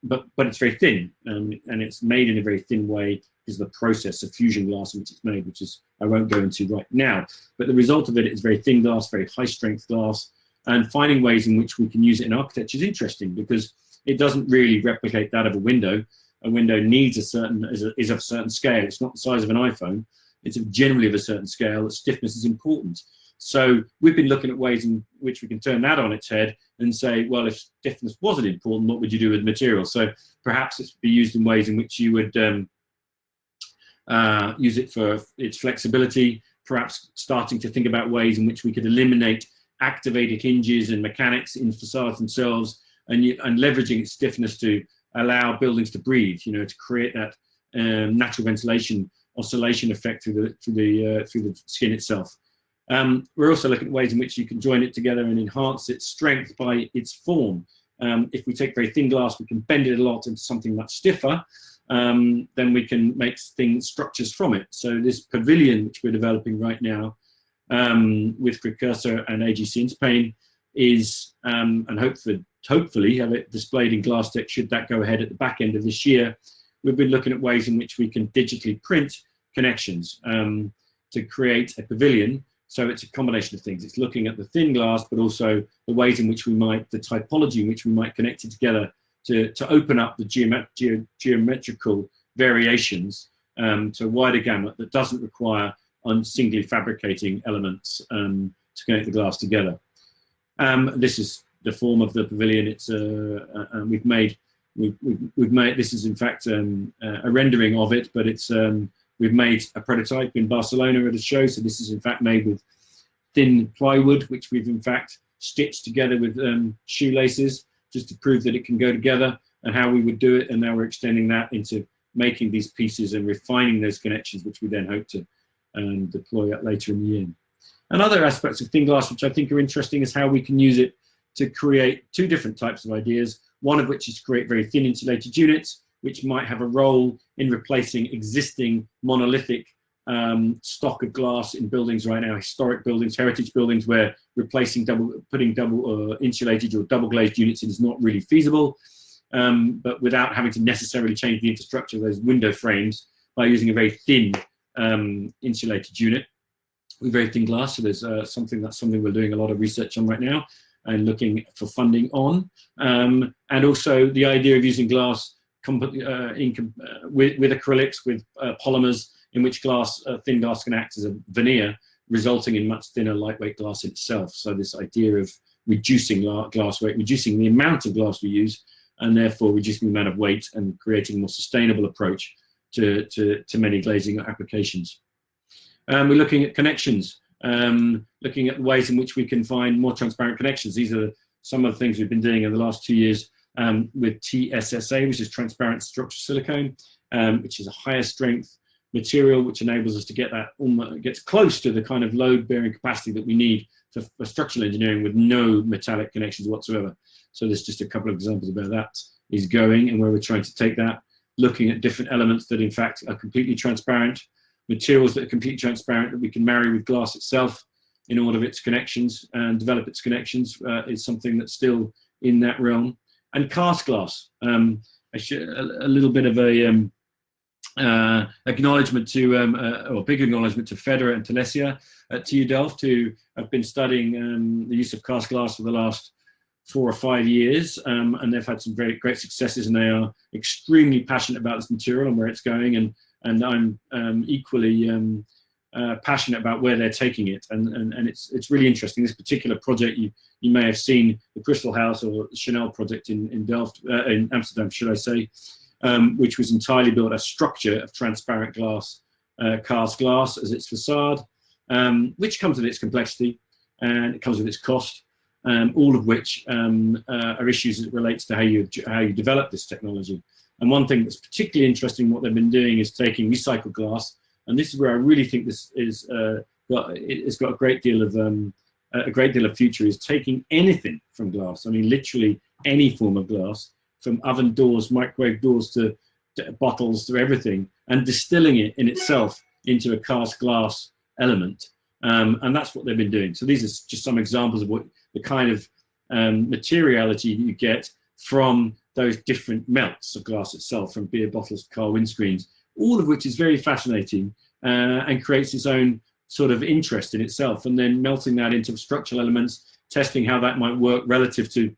But it's very thin, and it's made in a very thin way because of the process of fusion glass in which it's made, which is I won't go into right now. But the result of it is very thin glass, very high strength glass, and finding ways in which we can use it in architecture is interesting because it doesn't really replicate that of a window. A window needs is of a certain scale. It's not the size of an iPhone. It's generally of a certain scale. That stiffness is important. So we've been looking at ways in which we can turn that on its head and say, well, if stiffness wasn't important, what would you do with material? So perhaps it's be used in ways in which you would use it for its flexibility, perhaps starting to think about ways in which we could eliminate activated hinges and mechanics in facades themselves, and leveraging its stiffness to allow buildings to breathe, to create that natural ventilation oscillation effect through the skin itself. We're also looking at ways in which you can join it together and enhance its strength by its form. If we take very thin glass, we can bend it a lot into something much stiffer, then we can make structures from it. So this Pavilion, which we're developing right now with Precursor and AGC in Spain, is, and hopefully have it displayed in glass tech, should that go ahead at the back end of this year. We've been looking at ways in which we can digitally print connections to create a pavilion. So it's a combination of things. It's looking at the thin glass, but also the ways in which the typology in which we might connect it together to open up the geometrical variations to a wider gamut that doesn't require singly fabricating elements to connect the glass together. This is the form of the pavilion. It's we've made this is in fact a rendering of it, but it's we've made a prototype in Barcelona at a show. So this is in fact made with thin plywood, which we've in fact stitched together with shoelaces, just to prove that it can go together and how we would do it. And now we're extending that into making these pieces and refining those connections, which we then hope to deploy later in the year. And other aspects of thin glass, which I think are interesting, is how we can use it to create two different types of ideas. One of which is to create very thin insulated units, which might have a role in replacing existing monolithic stock of glass in buildings right now, historic buildings, heritage buildings, where putting double insulated or double glazed units in is not really feasible, but without having to necessarily change the infrastructure of those window frames by using a very thin insulated unit with very thin glass. So there's something we're doing a lot of research on right now and looking for funding on, and also the idea of using glass with acrylics, with polymers, in which thin glass can act as a veneer, resulting in much thinner, lightweight glass in itself. So this idea of reducing glass weight, reducing the amount of glass we use, and therefore reducing the amount of weight and creating a more sustainable approach to many glazing applications. We're looking at connections, looking at the ways in which we can find more transparent connections. These are some of the things we've been doing in the last 2 years with TSSA, which is transparent structural silicone, which is a higher strength material, which enables us to get that gets close to the kind of load-bearing capacity that we need for structural engineering with no metallic connections whatsoever. So there's just a couple of examples of where that is going and where we're trying to take that, looking at different elements that in fact are completely transparent, materials that are completely transparent that we can marry with glass itself in all of its connections and develop its connections is something that's still in that realm. And cast glass, a little bit of a acknowledgement to, or big acknowledgement to Federer and Telesia at TU Delft, who have been studying the use of cast glass for the last 4 or 5 years, and they've had some very great successes, and they are extremely passionate about this material and where it's going, and I'm equally passionate about where they're taking it, and it's really interesting. This particular project, you may have seen the Crystal House or Chanel project in Delft, in Amsterdam, should I say, which was entirely built a structure of transparent glass, cast glass as its facade, which comes with its complexity and it comes with its cost, all of which are issues that relates to how you develop this technology. And one thing that's particularly interesting, what they've been doing, is taking recycled glass, and this is where I really think this is it's got a great deal of future, is taking anything from glass. I mean, literally any form of glass, from oven doors, microwave doors to bottles to everything, and distilling it in itself into a cast glass element. And that's what they've been doing. So these are just some examples of what the kind of materiality that you get from those different melts of glass itself, from beer bottles to car windscreens, all of which is very fascinating and creates its own sort of interest in itself. And then melting that into structural elements, testing how that might work relative to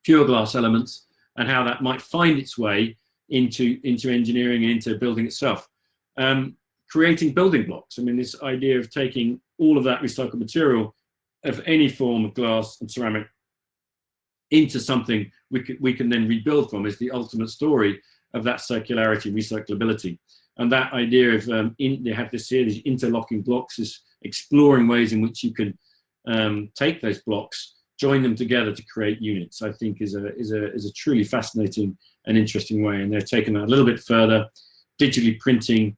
pure glass elements, and how that might find its way into engineering and into building itself. Creating building blocks. I mean, this idea of taking all of that recycled material of any form of glass and ceramic into something we can then rebuild from is the ultimate story of that circularity, recyclability. And that idea of, they have this here, these interlocking blocks, is exploring ways in which you can take those blocks, join them together to create units, I think is a truly fascinating and interesting way. And they've taken that a little bit further, digitally printing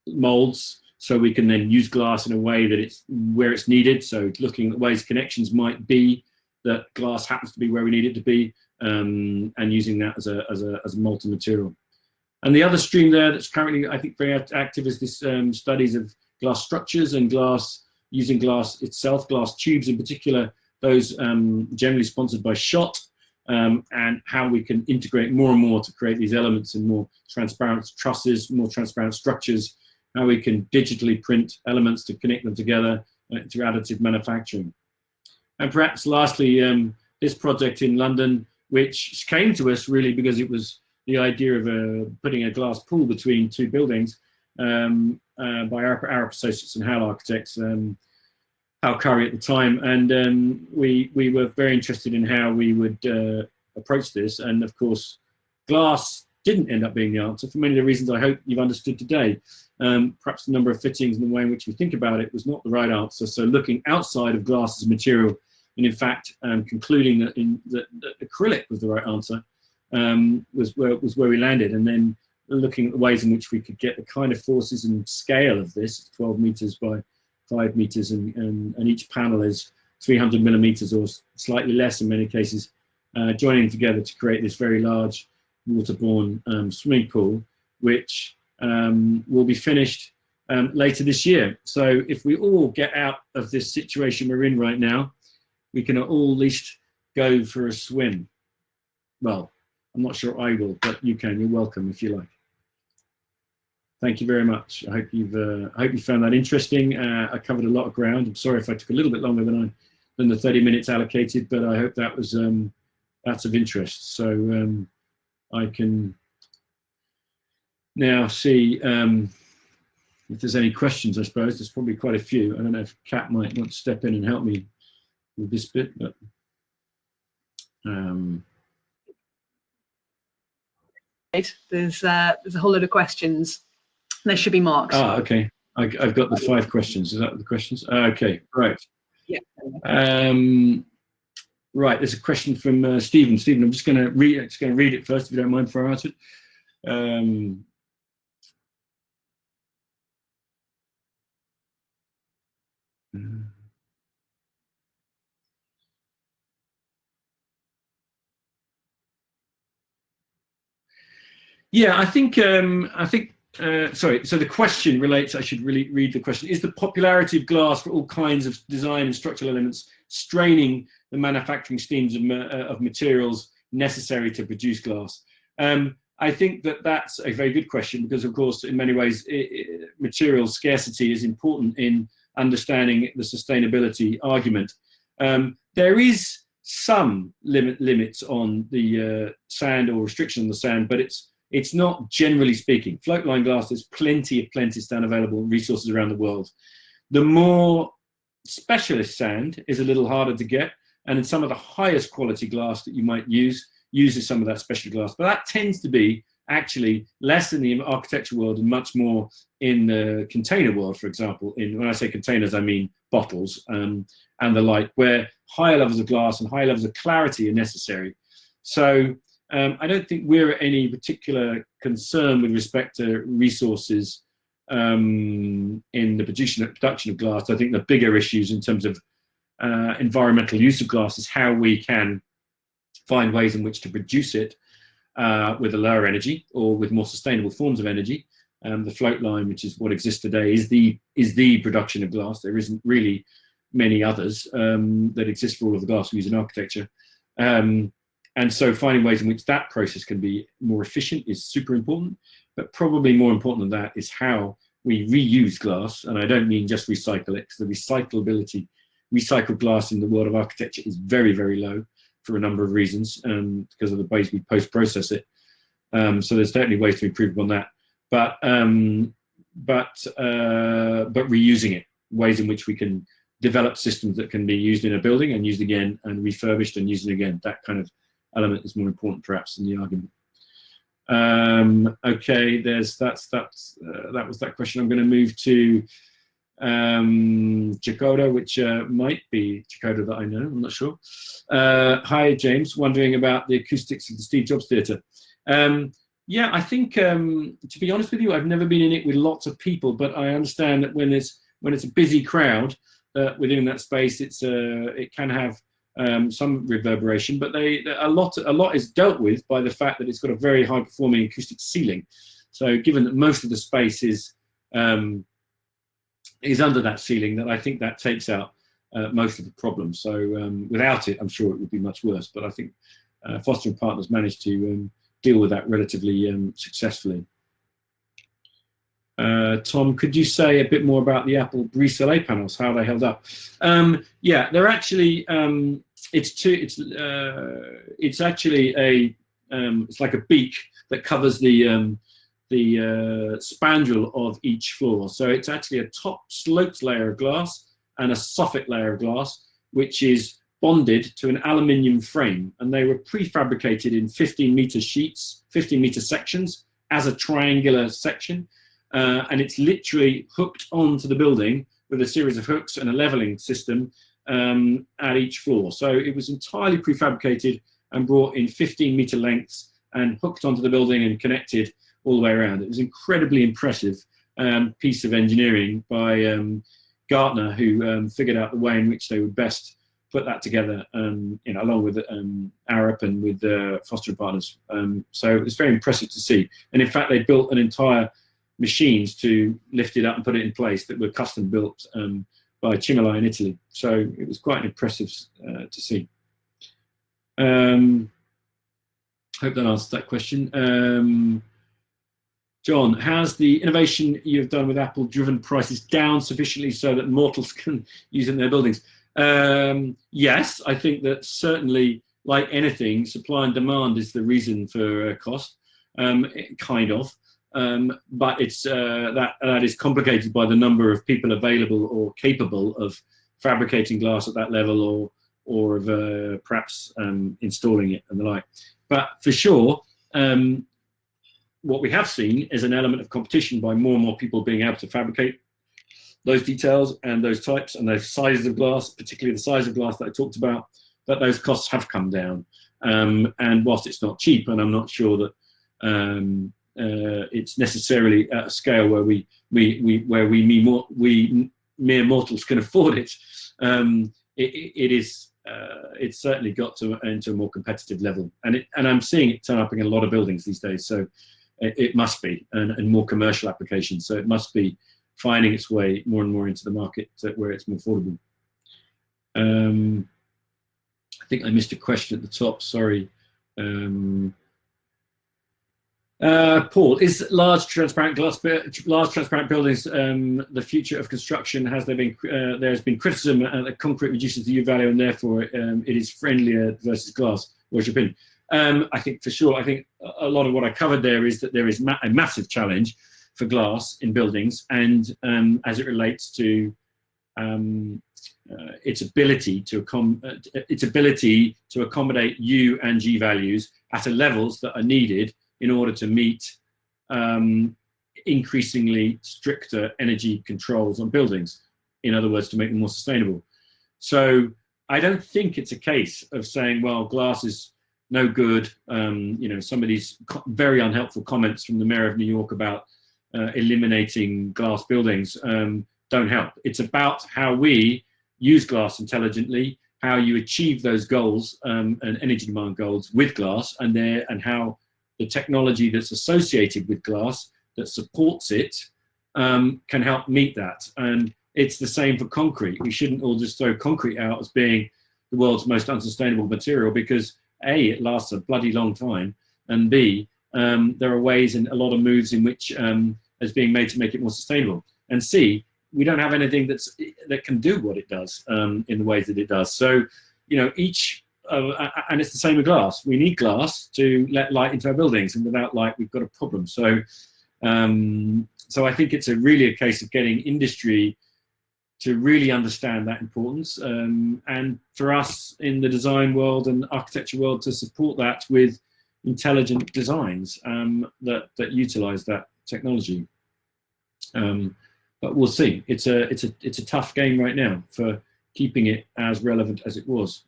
molds, so we can then use glass in a way that it's where it's needed. So looking at ways connections might be, that glass happens to be where we need it to be, and using that as a molten material. And the other stream there that's currently, I think, very active is this studies of glass structures and using glass itself, glass tubes in particular, those generally sponsored by SHOT, and how we can integrate more and more to create these elements in more transparent trusses, more transparent structures, how we can digitally print elements to connect them together through additive manufacturing. And perhaps lastly, this project in London, which came to us really because it was the idea of putting a glass pool between two buildings by our associates and Hal Architects, Hal Curry at the time, and we were very interested in how we would approach this. And of course, glass didn't end up being the answer for many of the reasons I hope you've understood today. Perhaps the number of fittings and the way in which we think about it was not the right answer. So looking outside of glass as a material, and in fact concluding that acrylic was the right answer, was where we landed, and then looking at the ways in which we could get the kind of forces and scale of this, 12 meters by 5 meters, and each panel is 300 millimeters or slightly less in many cases, joining together to create this very large waterborne swimming pool, which will be finished later this year. So if we all get out of this situation we're in right now, we can all at least go for a swim. Well, I'm not sure I will, but you can. You're welcome if you like. Thank you very much. I hope you found that interesting. I covered a lot of ground. I'm sorry if I took a little bit longer than the 30 minutes allocated, but I hope that was that's of interest. So I can now see if there's any questions. I suppose there's probably quite a few. I don't know if Kat might want to step in and help me with this bit, but there's a whole load of questions. There should be marks. Ah, okay. I've got the 5 questions. Is that the questions? Okay, right. Yeah. Right. There's a question from Stephen. Stephen, I'm just going to read it first, if you don't mind, before I answer it. Yeah, I think. Sorry. So the question relates. I should really read the question. Is the popularity of glass for all kinds of design and structural elements straining the manufacturing schemes of materials necessary to produce glass? I think that's a very good question, because, of course, in many ways, material scarcity is important in understanding the sustainability argument. There is some limits on the sand, or restriction on the sand, but it's not generally speaking. Float-line glass, there's plenty of stand available resources around the world. The more specialist sand is a little harder to get, and in some of the highest quality glass that you might use uses some of that special glass. But that tends to be actually less in the architecture world and much more in the container world, for example. When I say containers, I mean bottles and the like, where higher levels of glass and higher levels of clarity are necessary. So I don't think we're at any particular concern with respect to resources in the production of glass. I think the bigger issues in terms of environmental use of glass is how we can find ways in which to produce it with a lower energy or with more sustainable forms of energy. The float line, which is what exists today, is the production of glass. There isn't really many others that exist for all of the glass we use in architecture. And so finding ways in which that process can be more efficient is super important. But probably more important than that is how we reuse glass. And I don't mean just recycle it, because the recycled glass in the world of architecture is very, very low for a number of reasons, because of the ways we post-process it. So there's certainly ways to improve on that. But reusing it, ways in which we can develop systems that can be used in a building and used again and refurbished and used again, that kind of element is more important perhaps in the argument. Okay, that was that question. I'm going to move to Jakoda, which might be Jakoda that I know, I'm not sure. Hi James, wondering about the acoustics of the Steve Jobs Theatre. Yeah, I think to be honest with you, I've never been in it with lots of people, but I understand that when it's a busy crowd within that space, it can have some reverberation, but a lot is dealt with by the fact that it's got a very high performing acoustic ceiling. So given that most of the space is under that ceiling, that I think that takes out most of the problem. So without it, I'm sure it would be much worse. But I think Foster and Partners managed to deal with that relatively successfully. Tom, could you say a bit more about the Apple Brise Soleil panels, how they held up? Yeah, they're actually it's like a beak that covers the spandrel of each floor. So it's actually a top sloped layer of glass and a soffit layer of glass, which is bonded to an aluminium frame, and they were prefabricated in 15-meter sheets, 15-meter sections as a triangular section, and it's literally hooked onto the building with a series of hooks and a leveling system at each floor. So it was entirely prefabricated and brought in 15-meter lengths and hooked onto the building and connected all the way around. It was an incredibly impressive piece of engineering by Gartner, who figured out the way in which they would best put that together, along with Arup and with Foster & Partners. So it was very impressive to see. And in fact, they built an entire machines to lift it up and put it in place that were custom built by Cimolai in Italy. So it was quite impressive to see. Hope that answers that question. John, has the innovation you've done with Apple driven prices down sufficiently so that mortals can use it in their buildings? Yes, I think that certainly, like anything, supply and demand is the reason for cost, kind of. But it's that is complicated by the number of people available or capable of fabricating glass at that level, or of perhaps installing it and the like. But for sure, what we have seen is an element of competition by more and more people being able to fabricate those details and those types and those sizes of glass, particularly the size of glass that I talked about, that those costs have come down. And whilst it's not cheap, and I'm not sure that it's necessarily at a scale where we mere mortals can afford it, it's certainly got into a more competitive level, and I'm seeing it turn up in a lot of buildings these days. So it must be, and more commercial applications. So it must be finding its way more and more into the market where it's more affordable. I think I missed a question at the top. Sorry. Paul, is large transparent buildings the future of construction? Has there been there's been criticism that concrete reduces the U value and therefore it is friendlier versus glass? What's your opinion? I think for sure. I think a lot of what I covered there is that there is a massive challenge for glass in buildings, and as it relates to its ability to accommodate U and G values at a levels that are needed in order to meet increasingly stricter energy controls on buildings. In other words, to make them more sustainable. So I don't think it's a case of saying, well, glass is no good. Some of these very unhelpful comments from the Mayor of New York about eliminating glass buildings don't help. It's about how we use glass intelligently, how you achieve those goals and energy demand goals with glass, and how the technology that's associated with glass that supports it can help meet that. And it's the same for concrete. We shouldn't all just throw concrete out as being the world's most unsustainable material, because A, it lasts a bloody long time, and B, there are ways and a lot of moves in which is being made to make it more sustainable. And C, we don't have anything that can do what it does in the ways that it does. So, each and it's the same with glass. We need glass to let light into our buildings, and without light, we've got a problem. So, so I think it's really a case of getting industry to really understand that importance, and for us in the design world and architecture world to support that with intelligent designs that utilize that technology. But we'll see. It's a tough game right now for keeping it as relevant as it was.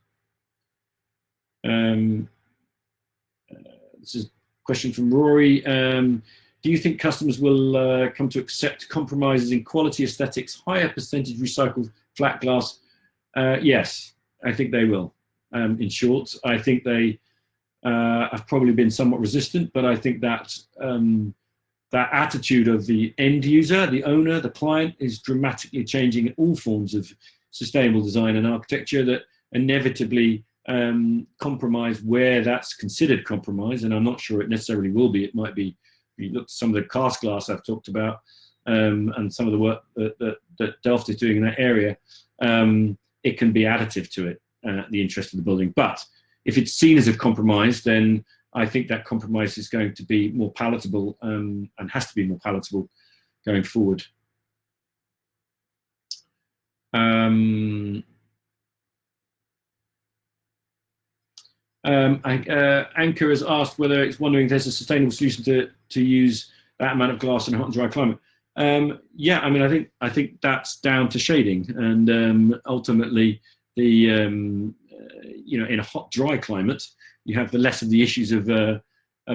This is a question from Rory. Do you think customers will come to accept compromises in quality, aesthetics, higher percentage recycled flat glass? Yes, I think they will. In short, I think they have probably been somewhat resistant, but I think that that attitude of the end user, the owner, the client is dramatically changing in all forms of sustainable design and architecture that inevitably compromise where that's considered compromise. And I'm not sure it necessarily will be. It might be, if you look at some of the cast glass I've talked about and some of the work that Delft is doing in that area, it can be additive to it, the interest of the building. But if it's seen as a compromise, then I think that compromise is going to be more palatable and has to be more palatable going forward. Anchor has asked whether it's wondering if there's a sustainable solution to use that amount of glass in a hot and dry climate. Yeah, I mean, I think that's down to shading, and ultimately, in a hot, dry climate, you have the less of the issues of the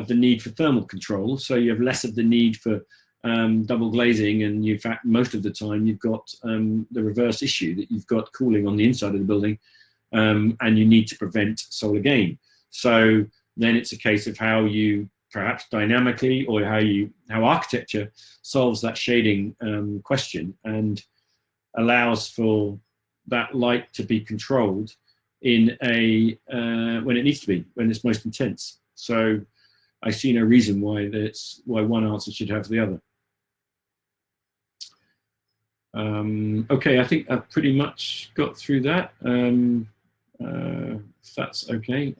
need for thermal control. So you have less of the need for double glazing, and in fact, most of the time, you've got the reverse issue that you've got cooling on the inside of the building, and you need to prevent solar gain. So then it's a case of how you perhaps dynamically, or how architecture solves that shading question and allows for that light to be controlled in when it needs to be, when it's most intense. So I see no reason why one answer should have the other. Okay, I think I've pretty much got through that. If that's okay.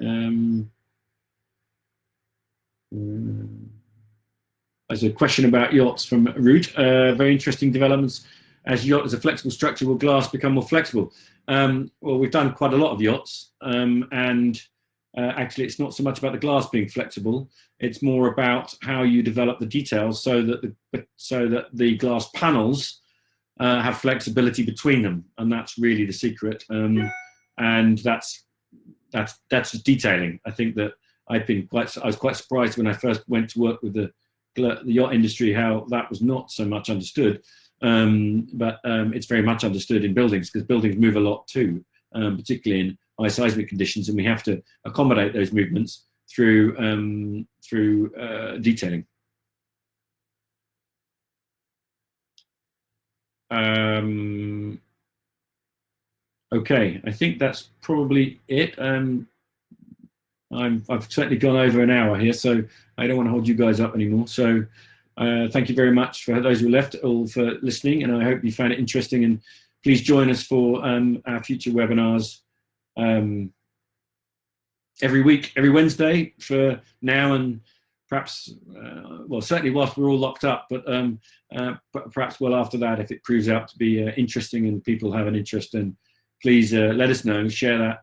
There's a question about yachts from Root. Very interesting developments. As yacht is a flexible structure, will glass become more flexible? Well, we've done quite a lot of yachts, and actually it's not so much about the glass being flexible. It's more about how you develop the details so that the glass panels have flexibility between them, and that's really the secret. And that's just detailing. I think that I was quite surprised when I first went to work with the yacht industry how that was not so much understood, but it's very much understood in buildings, because buildings move a lot too, particularly in high seismic conditions, and we have to accommodate those movements through detailing. Okay, I think that's probably it. I've certainly gone over an hour here, so I don't want to hold you guys up anymore. So thank you very much for those who left, all for listening, and I hope you found it interesting. And please join us for our future webinars every week, every Wednesday for now, and perhaps, well, certainly whilst we're all locked up, but perhaps well after that, if it proves out to be interesting and people have an interest, then please let us know, share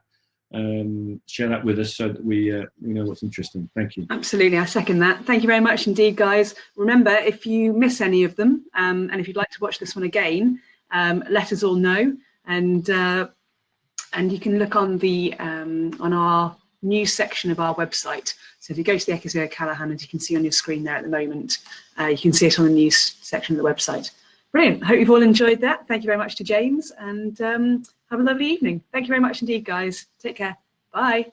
that with us so that we know what's interesting. Thank you. Absolutely, I second that. Thank you very much indeed, guys. Remember, if you miss any of them, and if you'd like to watch this one again, let us all know, and you can look on the on our news section of our website. So if you go to the Eckersley O'Callaghan, as you can see on your screen there at the moment, you can see it on the news section of the website. Brilliant. Hope you've all enjoyed that. Thank you very much to James, and have a lovely evening. Thank you very much indeed, guys. Take care. Bye.